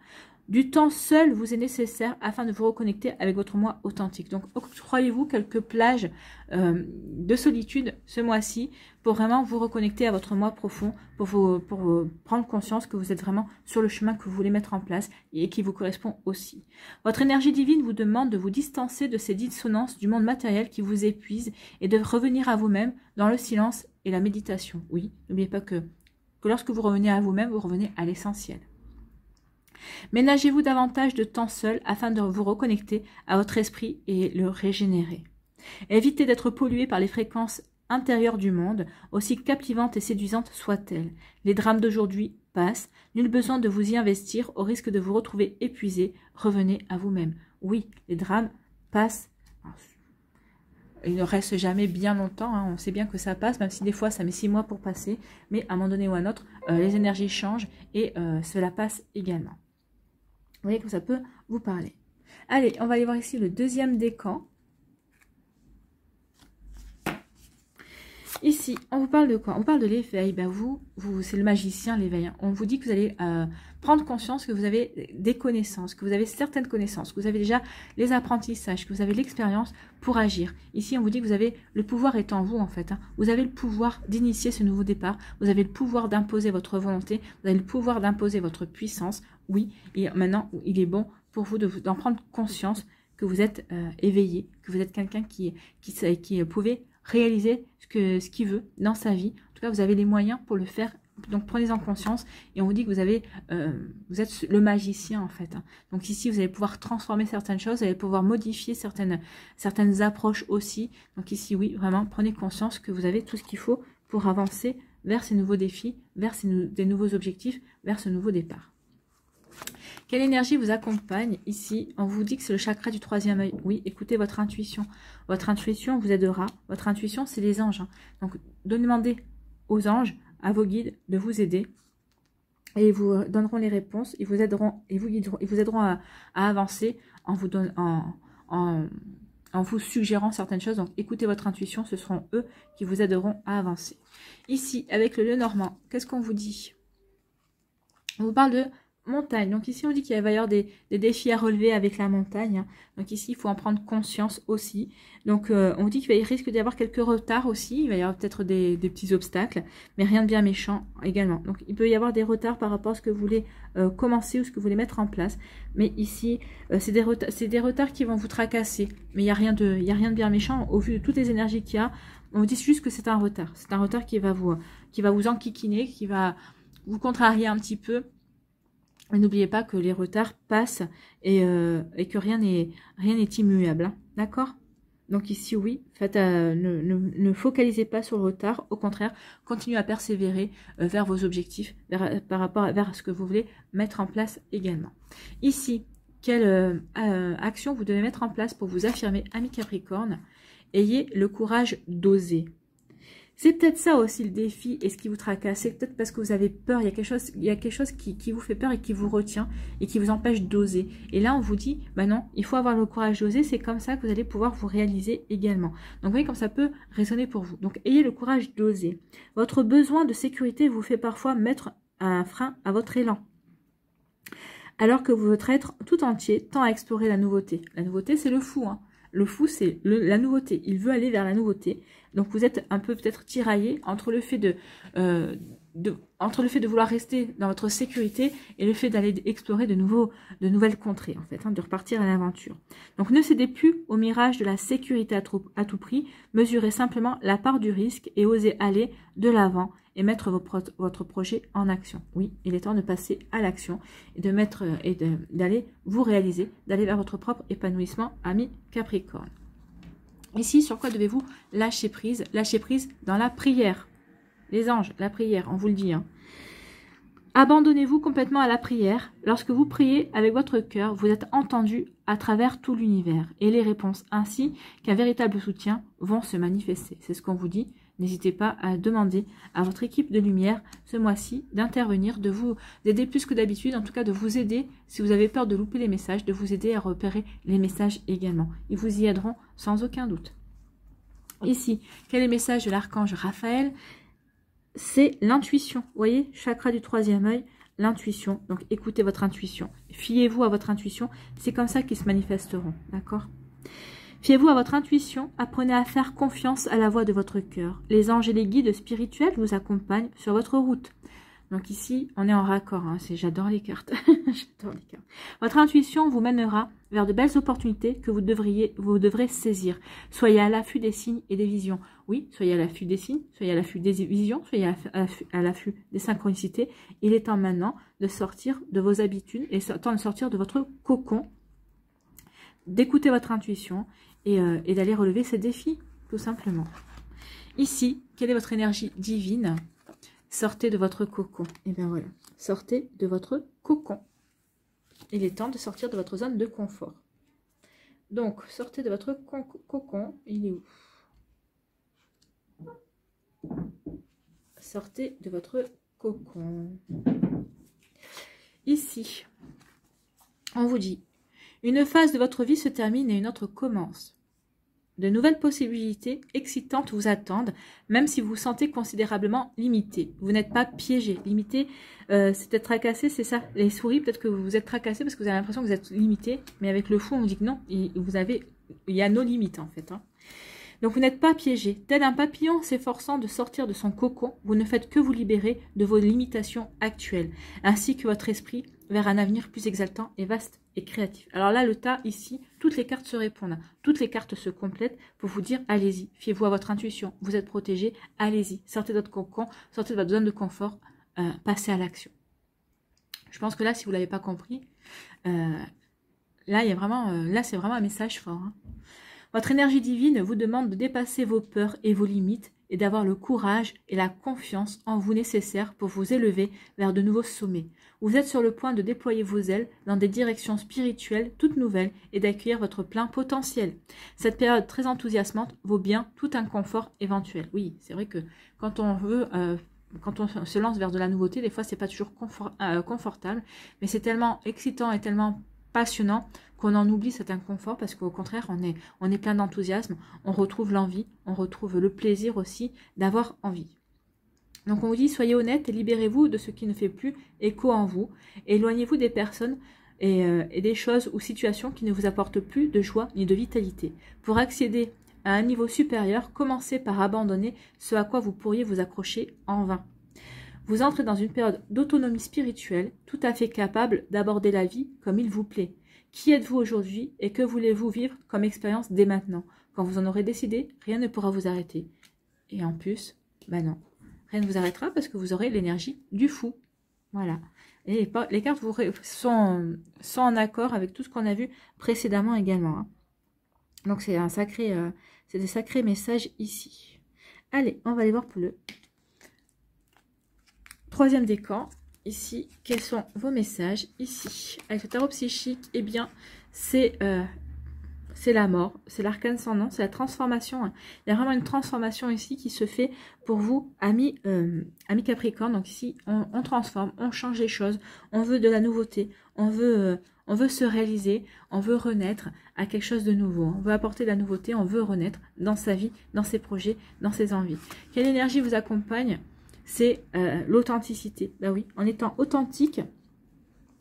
Du temps seul vous est nécessaire afin de vous reconnecter avec votre moi authentique. Donc, octroyez-vous quelques plages de solitude ce mois-ci pour vraiment vous reconnecter à votre moi profond, pour prendre conscience que vous êtes vraiment sur le chemin que vous voulez mettre en place et qui vous correspond aussi. Votre énergie divine vous demande de vous distancer de ces dissonances du monde matériel qui vous épuisent et de revenir à vous-même dans le silence et la méditation. Oui, n'oubliez pas que lorsque vous revenez à vous-même, vous revenez à l'essentiel. Ménagez-vous davantage de temps seul afin de vous reconnecter à votre esprit et le régénérer. Évitez d'être pollué par les fréquences intérieures du monde, aussi captivantes et séduisantes soient-elles. Les drames d'aujourd'hui passent, nul besoin de vous y investir au risque de vous retrouver épuisé. Revenez à vous-même. Oui, les drames passent. Il ne reste jamais bien longtemps, hein. On sait bien que ça passe, même si des fois ça met 6 mois pour passer, mais à un moment donné ou à un autre, les énergies changent et cela passe également. Vous voyez que ça peut vous parler. Allez, on va aller voir ici le deuxième décan. Ici, on vous parle de quoi? On parle de l'éveil. Ben vous c'est le magicien, l'éveil. On vous dit que vous allez prendre conscience que vous avez des connaissances, que vous avez certaines connaissances, que vous avez déjà les apprentissages, que vous avez l'expérience pour agir. Ici, on vous dit que vous avez le pouvoir est en vous, en fait. Hein. Vous avez le pouvoir d'initier ce nouveau départ. Vous avez le pouvoir d'imposer votre volonté. Vous avez le pouvoir d'imposer votre puissance. Oui, et maintenant, il est bon pour vous d'en prendre conscience que vous êtes éveillé, que vous êtes quelqu'un qui pouvait réaliser ce qu'il veut dans sa vie. En tout cas, vous avez les moyens pour le faire. Donc, prenez-en conscience. Et on vous dit que vous êtes le magicien, en fait. Hein. Donc, ici, vous allez pouvoir transformer certaines choses. Vous allez pouvoir modifier certaines approches aussi. Donc, ici, oui, vraiment, prenez conscience que vous avez tout ce qu'il faut pour avancer vers ces nouveaux défis, vers des nouveaux objectifs, vers ce nouveau départ. Quelle énergie vous accompagne ici? On vous dit que c'est le chakra du troisième œil. Oui, écoutez votre intuition. Votre intuition vous aidera. Votre intuition, c'est les anges. Hein. Donc, demandez aux anges, à vos guides, de vous aider. Et ils vous donneront les réponses. Ils vous aideront et vous guideront. Ils vous aideront à avancer en vous suggérant certaines choses. Donc, écoutez votre intuition. Ce seront eux qui vous aideront à avancer. Ici, avec le Lenormand, qu'est-ce qu'on vous dit? On vous parle de montagne. Donc ici, on dit qu'il va y avoir des défis à relever avec la montagne. Hein. Donc ici, il faut en prendre conscience aussi. Donc on dit qu'il risque d'y avoir quelques retards aussi. Il va y avoir peut-être des petits obstacles, mais rien de bien méchant également. Donc il peut y avoir des retards par rapport à ce que vous voulez commencer ou ce que vous voulez mettre en place. Mais ici, c'est des retards qui vont vous tracasser. Mais il n'y a rien de bien méchant au vu de toutes les énergies qu'il y a. On vous dit juste que c'est un retard. C'est un retard qui va vous enquiquiner, qui va vous contrarier un petit peu. Et n'oubliez pas que les retards passent et que rien n'est immuable. Hein, d'accord? Donc ici, oui, faites, ne focalisez pas sur le retard. Au contraire, continuez à persévérer vers vos objectifs, vers ce que vous voulez mettre en place également. Ici, quelle action vous devez mettre en place pour vous affirmer, ami Capricorne? Ayez le courage d'oser. C'est peut-être ça aussi le défi et ce qui vous tracasse. C'est peut-être parce que vous avez peur. Il y a quelque chose qui vous fait peur et qui vous retient et qui vous empêche d'oser. Et là, on vous dit, bah non, il faut avoir le courage d'oser. C'est comme ça que vous allez pouvoir vous réaliser également. Donc, vous voyez comme ça peut résonner pour vous. Donc, ayez le courage d'oser. Votre besoin de sécurité vous fait parfois mettre un frein à votre élan. Alors que votre être tout entier tend à explorer la nouveauté. La nouveauté, c'est le fou, hein. Le fou, c'est la nouveauté. Il veut aller vers la nouveauté. Donc, vous êtes un peu peut-être tiraillé entre le fait de vouloir rester dans votre sécurité et le fait d'aller explorer de nouvelles contrées, en fait, hein, de repartir à l'aventure. Donc, ne cédez plus au mirage de la sécurité à tout prix. Mesurez simplement la part du risque et osez aller de l'avant et mettre votre projet en action. Oui, il est temps de passer à l'action et d'aller vous réaliser, d'aller vers votre propre épanouissement, ami Capricorne. Ici, sur quoi devez-vous lâcher prise? Lâcher prise dans la prière. Les anges, la prière, on vous le dit. Hein. Abandonnez-vous complètement à la prière. Lorsque vous priez avec votre cœur, vous êtes entendu à travers tout l'univers. Et les réponses ainsi qu'un véritable soutien vont se manifester. C'est ce qu'on vous dit. N'hésitez pas à demander à votre équipe de lumière ce mois-ci d'intervenir, de vous aider plus que d'habitude, en tout cas de vous aider, si vous avez peur de louper les messages, de vous aider à repérer les messages également. Ils vous y aideront sans aucun doute. Ici, quel est le message de l'archange Raphaël? C'est l'intuition. Vous voyez, chakra du troisième œil, l'intuition. Donc écoutez votre intuition. Fiez-vous à votre intuition. C'est comme ça qu'ils se manifesteront. D'accord ? Fiez-vous à votre intuition, apprenez à faire confiance à la voix de votre cœur. Les anges et les guides spirituels vous accompagnent sur votre route. Donc ici, on est en raccord. Hein, j'adore les cartes. J'adore les cartes. Votre intuition vous mènera vers de belles opportunités que vous devrez saisir. Soyez à l'affût des signes et des visions. Oui, soyez à l'affût des signes, soyez à l'affût des visions, soyez à l'affût des synchronicités. Il est temps maintenant de sortir de vos habitudes et temps de sortir de votre cocon, d'écouter votre intuition et d'aller relever ces défis, tout simplement. Ici, quelle est votre énergie divine? Sortez de votre cocon. Et bien voilà, sortez de votre cocon. Il est temps de sortir de votre zone de confort. Donc, sortez de votre cocon. Il est où? Sortez de votre cocon. Ici, on vous dit, une phase de votre vie se termine et une autre commence. De nouvelles possibilités excitantes vous attendent, même si vous vous sentez considérablement limité. Vous n'êtes pas piégé. Limité, c'est peut-être tracassé, c'est ça. Les souris, peut-être que vous êtes tracassé parce que vous avez l'impression que vous êtes limité. Mais avec le fou, on vous dit que non, il y a nos limites en fait. Hein. Donc vous n'êtes pas piégé. Tel un papillon s'efforçant de sortir de son cocon, vous ne faites que vous libérer de vos limitations actuelles, ainsi que votre esprit vers un avenir plus exaltant et vaste et créatif. Alors là, le tas, ici, toutes les cartes se répondent. Toutes les cartes se complètent pour vous dire, allez-y, fiez-vous à votre intuition, vous êtes protégé, allez-y, sortez de votre cocon, sortez de votre zone de confort, passez à l'action. Je pense que là, si vous ne l'avez pas compris, là, c'est vraiment un message fort. Hein. Votre énergie divine vous demande de dépasser vos peurs et vos limites et d'avoir le courage et la confiance en vous nécessaires pour vous élever vers de nouveaux sommets. Vous êtes sur le point de déployer vos ailes dans des directions spirituelles toutes nouvelles et d'accueillir votre plein potentiel. Cette période très enthousiasmante vaut bien tout inconfort éventuel. Oui, c'est vrai que quand on se lance vers de la nouveauté, des fois c'est pas toujours confortable, mais c'est tellement excitant et tellement passionnant qu'on en oublie cet inconfort parce qu'au contraire on est plein d'enthousiasme, on retrouve l'envie, on retrouve le plaisir aussi d'avoir envie. Donc on vous dit soyez honnête et libérez-vous de ce qui ne fait plus écho en vous, éloignez-vous des personnes et des choses ou situations qui ne vous apportent plus de joie ni de vitalité. Pour accéder à un niveau supérieur, commencez par abandonner ce à quoi vous pourriez vous accrocher en vain. Vous entrez dans une période d'autonomie spirituelle, tout à fait capable d'aborder la vie comme il vous plaît. Qui êtes-vous aujourd'hui et que voulez-vous vivre comme expérience dès maintenant? Quand vous en aurez décidé, rien ne pourra vous arrêter. Et en plus, ben non, rien ne vous arrêtera parce que vous aurez l'énergie du fou. Voilà. Et les cartes sont en accord avec tout ce qu'on a vu précédemment également. Hein. Donc c'est c'est des sacrés messages ici. Allez, on va aller voir pour le troisième décan. Ici, quels sont vos messages ici? Avec le tarot psychique, eh bien, c'est la mort, c'est l'arcane sans nom, c'est la transformation. Il y a vraiment une transformation ici qui se fait pour vous, amis Capricorne. Donc ici, on transforme, on change les choses, on veut de la nouveauté, on veut se réaliser, on veut renaître à quelque chose de nouveau. On veut apporter de la nouveauté, on veut renaître dans sa vie, dans ses projets, dans ses envies. Quelle énergie vous accompagne? C'est l'authenticité. Bah oui, en étant authentique,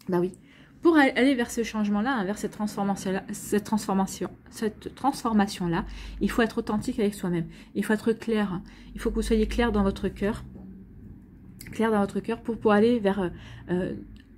bah oui, pour aller vers ce changement-là, hein, vers cette transformation-là, il faut être authentique avec soi-même. Il faut être clair. Il faut que vous soyez clair dans votre cœur. Clair dans votre cœur pour aller vers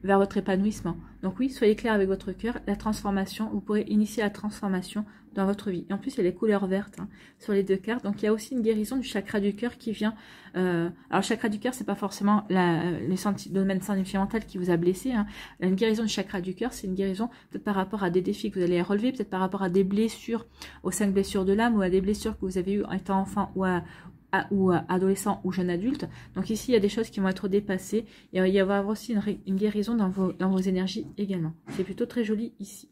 votre épanouissement. Donc oui, soyez clair avec votre cœur. La transformation, vous pourrez initier la transformation dans votre vie. Et en plus, il y a les couleurs vertes hein, sur les deux cartes. Donc il y a aussi une guérison du chakra du cœur qui vient. Alors le chakra du cœur, c'est pas forcément le domaine sentimental qui vous a blessé. Hein. Une guérison du chakra du cœur, c'est une guérison peut-être par rapport à des défis que vous allez relever, peut-être par rapport à des blessures, aux 5 blessures de l'âme ou à des blessures que vous avez eues en étant enfant ou adolescent ou jeune adulte. Donc ici, il y a des choses qui vont être dépassées. Et il va y avoir aussi une guérison dans vos énergies également. C'est plutôt très joli ici.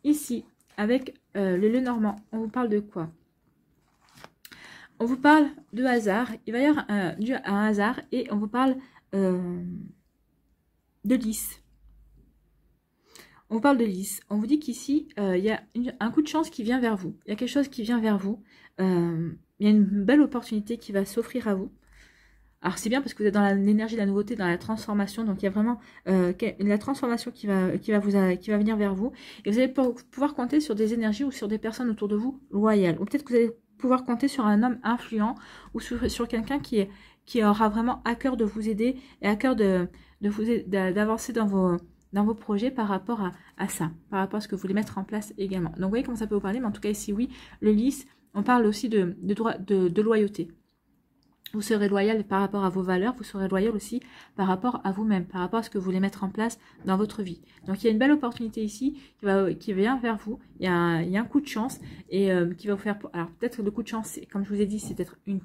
Ici, avec le Lenormand, on vous parle de quoi? On vous parle de hasard. Il va y avoir un hasard et on vous parle de lys. On vous parle de lys. On vous dit qu'ici, il y a un coup de chance qui vient vers vous. Il y a quelque chose qui vient vers vous. Il y a une belle opportunité qui va s'offrir à vous. Alors c'est bien parce que vous êtes dans l'énergie de la nouveauté, dans la transformation. Donc il y a vraiment la transformation qui va venir vers vous. Et vous allez pouvoir compter sur des énergies ou sur des personnes autour de vous loyales. Ou peut-être que vous allez pouvoir compter sur un homme influent ou sur quelqu'un qui aura vraiment à cœur de vous aider et à cœur d'avancer dans vos projets par rapport à ça, par rapport à ce que vous voulez mettre en place également. Donc vous voyez comment ça peut vous parler, mais en tout cas ici oui, le lys, on parle aussi de loyauté. Vous serez loyal par rapport à vos valeurs, vous serez loyal aussi par rapport à vous-même, par rapport à ce que vous voulez mettre en place dans votre vie. Donc il y a une belle opportunité ici qui vient vers vous, il y a un coup de chance et qui va vous faire... Alors peut-être que le coup de chance, comme je vous ai dit, c'est peut-être une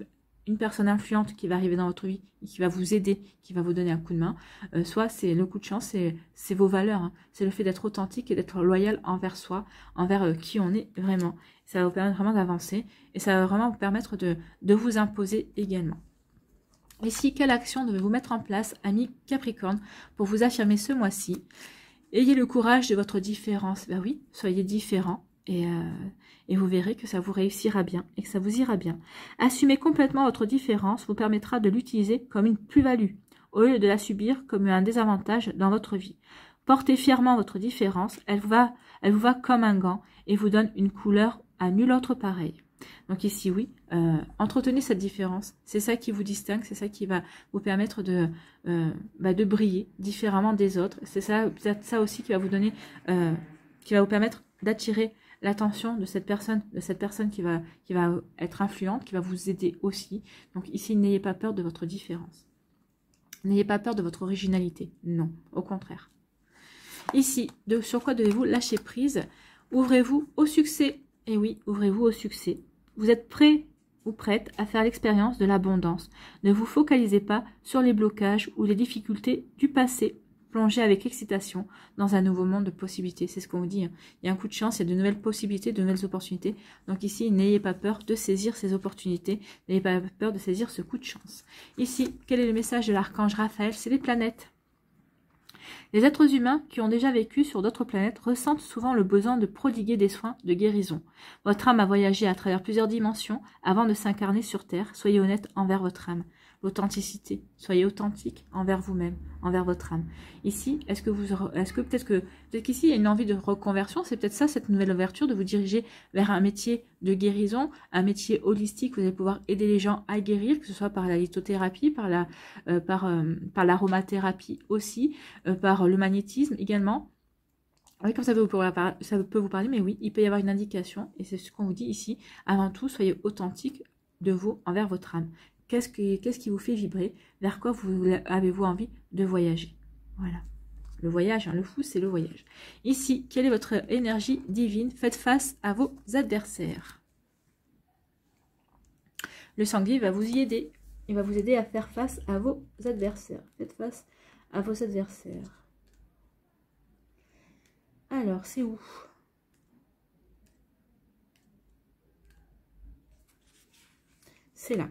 personne influente qui va arriver dans votre vie et qui va vous aider, qui va vous donner un coup de main. Soit c'est le coup de chance, c'est vos valeurs, hein. C'est le fait d'être authentique et d'être loyal envers soi, envers qui on est vraiment. Ça va vous permettre vraiment d'avancer et ça va vraiment vous permettre de vous imposer également. Ici, quelle action devez-vous mettre en place, amis Capricorne, pour vous affirmer ce mois-ci? Ayez le courage de votre différence. Ben oui, soyez différents et vous verrez que ça vous réussira bien et que ça vous ira bien. Assumer complètement votre différence vous permettra de l'utiliser comme une plus-value, au lieu de la subir comme un désavantage dans votre vie. Portez fièrement votre différence, elle vous va comme un gant et vous donne une couleur à nul autre pareil. Donc ici, oui, entretenez cette différence. C'est ça qui vous distingue, c'est ça qui va vous permettre de briller différemment des autres. C'est ça aussi qui va vous donner, qui va vous permettre d'attirer l'attention de cette personne qui va être influente, qui va vous aider aussi. Donc ici, n'ayez pas peur de votre différence. N'ayez pas peur de votre originalité. Non, au contraire. Ici, sur quoi devez-vous lâcher prise? Ouvrez-vous au succès. Et oui, ouvrez-vous au succès. Vous êtes prêt ou prête à faire l'expérience de l'abondance. Ne vous focalisez pas sur les blocages ou les difficultés du passé. Plongez avec excitation dans un nouveau monde de possibilités. C'est ce qu'on vous dit. Hein. Il y a un coup de chance, il y a de nouvelles possibilités, de nouvelles opportunités. Donc ici, n'ayez pas peur de saisir ces opportunités. N'ayez pas peur de saisir ce coup de chance. Ici, quel est le message de l'archange Raphaël? C'est les planètes. Les êtres humains qui ont déjà vécu sur d'autres planètes ressentent souvent le besoin de prodiguer des soins de guérison. Votre âme a voyagé à travers plusieurs dimensions avant de s'incarner sur Terre. Soyez honnête envers votre âme. L'authenticité. Soyez authentique envers vous-même, envers votre âme. Ici, peut-être qu'ici il y a une envie de reconversion, c'est peut-être ça cette nouvelle ouverture de vous diriger vers un métier de guérison, un métier holistique. Vous allez pouvoir aider les gens à guérir, que ce soit par la lithothérapie, par l'aromathérapie aussi, par le magnétisme également. Oui, comme ça peut vous parler, mais oui, il peut y avoir une indication et c'est ce qu'on vous dit ici. Avant tout, soyez authentique de vous envers votre âme. Qu'est-ce qui vous fait vibrer? Vers quoi avez-vous envie de voyager? Voilà. Le voyage, hein, le fou, c'est le voyage. Ici, quelle est votre énergie divine? Faites face à vos adversaires. Le sanglier va vous y aider. Il va vous aider à faire face à vos adversaires. Faites face à vos adversaires. Alors, c'est où? C'est là.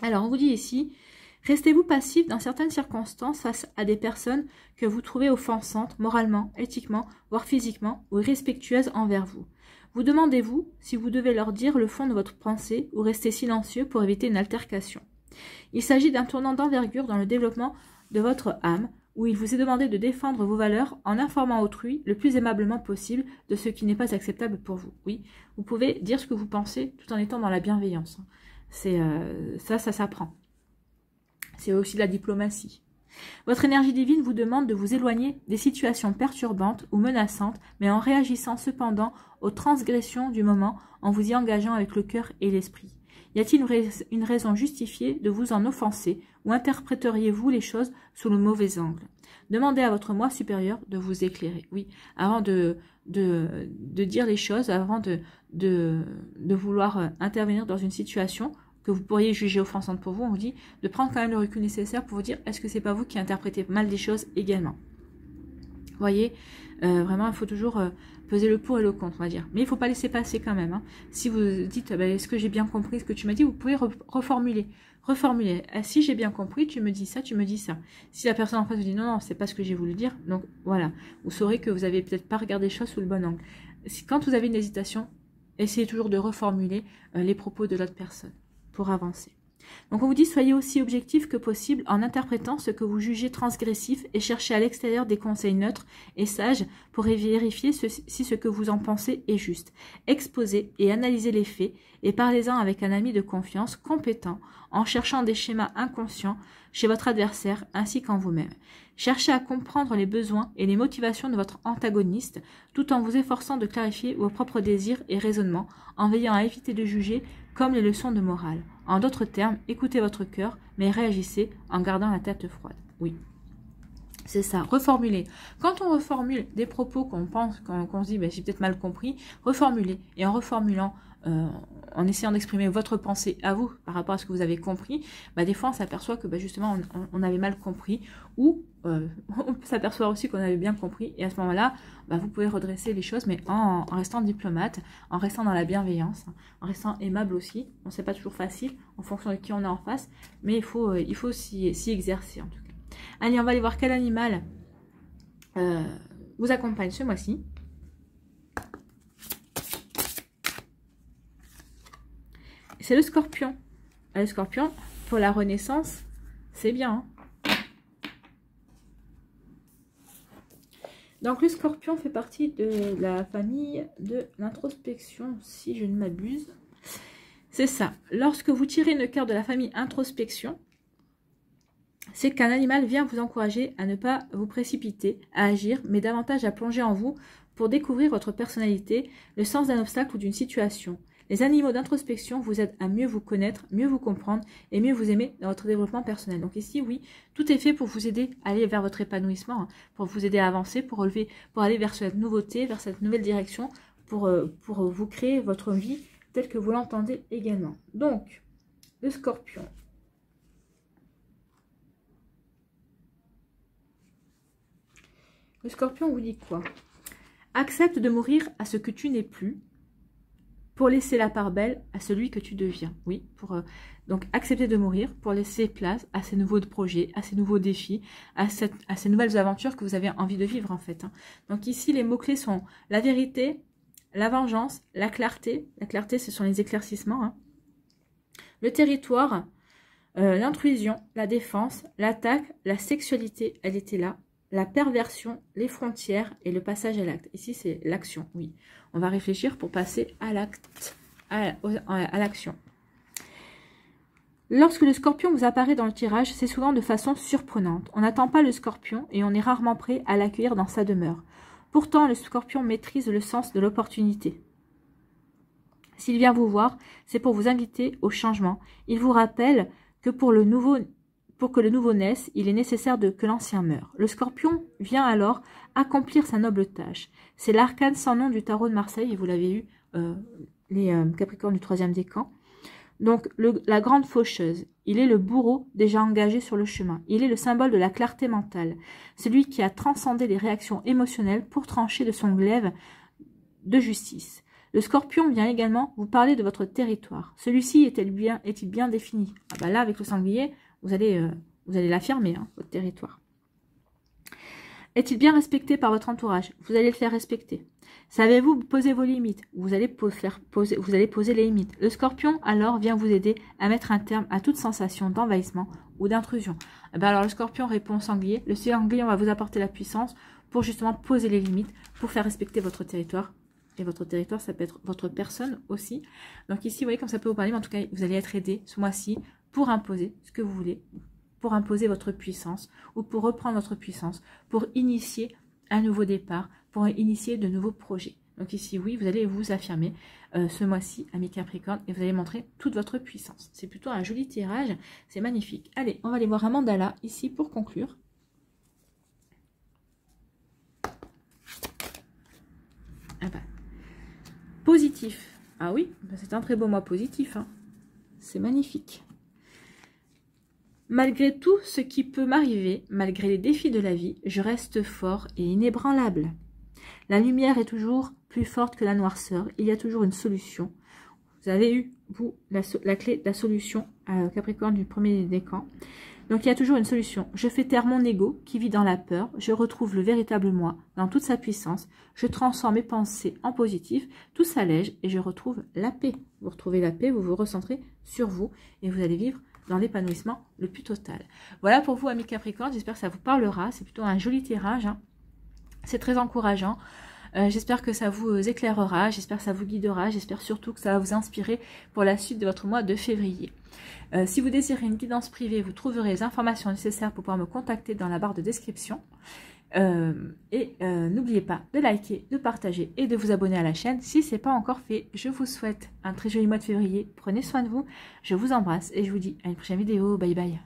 Alors, on vous dit ici, restez-vous passif dans certaines circonstances face à des personnes que vous trouvez offensantes, moralement, éthiquement, voire physiquement, ou irrespectueuses envers vous. Vous demandez-vous si vous devez leur dire le fond de votre pensée ou rester silencieux pour éviter une altercation. Il s'agit d'un tournant d'envergure dans le développement de votre âme, où il vous est demandé de défendre vos valeurs en informant autrui le plus aimablement possible de ce qui n'est pas acceptable pour vous. Oui, vous pouvez dire ce que vous pensez tout en étant dans la bienveillance. C'est ça s'apprend. C'est aussi de la diplomatie. Votre énergie divine vous demande de vous éloigner des situations perturbantes ou menaçantes, mais en réagissant cependant aux transgressions du moment, en vous y engageant avec le cœur et l'esprit. Y a-t-il une raison justifiée de vous en offenser, ou interpréteriez-vous les choses sous le mauvais angle? Demandez à votre moi supérieur de vous éclairer. Oui, avant de dire les choses, avant de vouloir intervenir dans une situation que vous pourriez juger offensante pour vous, on vous dit de prendre quand même le recul nécessaire pour vous dire est-ce que c'est pas vous qui interprétez mal des choses également. Vous voyez, vraiment il faut toujours peser le pour et le contre, on va dire. Mais il ne faut pas laisser passer quand même. Hein. Si vous dites est-ce que j'ai bien compris ce que tu m'as dit, vous pouvez reformuler. Si j'ai bien compris, tu me dis ça, tu me dis ça. Si la personne en face vous dit non, c'est pas ce que j'ai voulu dire, donc voilà, vous saurez que vous avez peut-être pas regardé les choses sous le bon angle. Quand vous avez une hésitation, essayez toujours de reformuler les propos de l'autre personne pour avancer. Donc on vous dit soyez aussi objectif que possible en interprétant ce que vous jugez transgressif et cherchez à l'extérieur des conseils neutres et sages pour vérifier si ce que vous en pensez est juste. Exposez et analysez les faits et parlez-en avec un ami de confiance compétent en cherchant des schémas inconscients chez votre adversaire ainsi qu'en vous-même. Cherchez à comprendre les besoins et les motivations de votre antagoniste tout en vous efforçant de clarifier vos propres désirs et raisonnements en veillant à éviter de juger comme les leçons de morale. En d'autres termes, écoutez votre cœur, mais réagissez en gardant la tête froide. Oui, c'est ça, reformuler. Quand on reformule des propos qu'on pense, qu'on se dit, j'ai peut-être mal compris, reformulez. Et en reformulant, en essayant d'exprimer votre pensée à vous par rapport à ce que vous avez compris, des fois on s'aperçoit que justement on avait mal compris, ou on s'aperçoit aussi qu'on avait bien compris, et à ce moment-là, vous pouvez redresser les choses, mais en restant diplomate, en restant dans la bienveillance, en restant aimable aussi. Bon, c'est pas toujours facile en fonction de qui on est en face, mais il faut s'y exercer en tout cas. Allez, on va aller voir quel animal vous accompagne ce mois-ci. C'est le scorpion. Le scorpion, pour la renaissance, c'est bien. Hein. Donc le scorpion fait partie de la famille de l'introspection, si je ne m'abuse. C'est ça. Lorsque vous tirez une carte de la famille introspection, c'est qu'un animal vient vous encourager à ne pas vous précipiter, à agir, mais davantage à plonger en vous pour découvrir votre personnalité, le sens d'un obstacle ou d'une situation. Les animaux d'introspection vous aident à mieux vous connaître, mieux vous comprendre et mieux vous aimer dans votre développement personnel. Donc ici, oui, tout est fait pour vous aider à aller vers votre épanouissement, hein, pour vous aider à avancer, pour aller vers cette nouveauté, vers cette nouvelle direction, pour vous créer votre vie telle que vous l'entendez également. Donc, le scorpion. Le scorpion vous dit quoi? Accepte de mourir à ce que tu n'es plus, pour laisser la part belle à celui que tu deviens. Oui, donc accepter de mourir pour laisser place à ces nouveaux projets, à ces nouveaux défis, à ces nouvelles aventures que vous avez envie de vivre en fait. Hein. Donc ici, les mots-clés sont la vérité, la vengeance, la clarté. La clarté, ce sont les éclaircissements. Hein. Le territoire, l'intrusion, la défense, l'attaque, la sexualité, elle était là. La perversion, les frontières et le passage à l'acte. Ici, c'est l'action, oui. On va réfléchir pour passer à l'acte, à l'action. Lorsque le scorpion vous apparaît dans le tirage, c'est souvent de façon surprenante. On n'attend pas le scorpion et on est rarement prêt à l'accueillir dans sa demeure. Pourtant, le scorpion maîtrise le sens de l'opportunité. S'il vient vous voir, c'est pour vous inviter au changement. Il vous rappelle que pour Pour que le nouveau naisse, il est nécessaire que l'ancien meure. Le Scorpion vient alors accomplir sa noble tâche. C'est l'arcane sans nom du tarot de Marseille, et vous l'avez eu, les Capricornes du 3e décan. Donc, la grande faucheuse, il est le bourreau déjà engagé sur le chemin. Il est le symbole de la clarté mentale, celui qui a transcendé les réactions émotionnelles pour trancher de son glaive de justice. Le Scorpion vient également vous parler de votre territoire. Celui-ci est-il bien défini? Ah bah là, avec le Sanglier, vous allez l'affirmer, hein, votre territoire. Est-il bien respecté par votre entourage? Vous allez le faire respecter. Savez-vous poser vos limites? Vous allez poser les limites. Le Scorpion, alors, vient vous aider à mettre un terme à toute sensation d'envahissement ou d'intrusion. Alors, le Scorpion répond au Sanglier. Le Sanglier, on va vous apporter la puissance pour justement poser les limites, pour faire respecter votre territoire. Et votre territoire, ça peut être votre personne aussi. Donc ici, vous voyez comme ça peut vous parler, mais en tout cas, vous allez être aidé ce mois-ci pour imposer ce que vous voulez, pour imposer votre puissance ou pour reprendre votre puissance, pour initier un nouveau départ, pour initier de nouveaux projets. Donc ici, oui, vous allez vous affirmer ce mois-ci, amis Capricorne, et vous allez montrer toute votre puissance. C'est plutôt un joli tirage, c'est magnifique. Allez, on va aller voir un mandala ici pour conclure. Ah bah. Positif. Ah oui, c'est un très beau mois positif. Hein. C'est magnifique. Malgré tout ce qui peut m'arriver, malgré les défis de la vie, je reste fort et inébranlable. La lumière est toujours plus forte que la noirceur. Il y a toujours une solution. Vous avez eu, vous, la clé de la solution à Capricorne du 1er décan. Donc, il y a toujours une solution. Je fais taire mon ego qui vit dans la peur. Je retrouve le véritable moi dans toute sa puissance. Je transforme mes pensées en positif. Tout s'allège et je retrouve la paix. Vous retrouvez la paix, vous vous recentrez sur vous et vous allez vivre dans l'épanouissement le plus total. Voilà pour vous, amis Capricorne. J'espère que ça vous parlera. C'est plutôt un joli tirage. Hein. C'est très encourageant. J'espère que ça vous éclairera, j'espère que ça vous guidera, j'espère surtout que ça va vous inspirer pour la suite de votre mois de février. Si vous désirez une guidance privée, vous trouverez les informations nécessaires pour pouvoir me contacter dans la barre de description. N'oubliez pas de liker, de partager et de vous abonner à la chaîne si ce n'est pas encore fait. Je vous souhaite un très joli mois de février. Prenez soin de vous, je vous embrasse et je vous dis à une prochaine vidéo. Bye bye.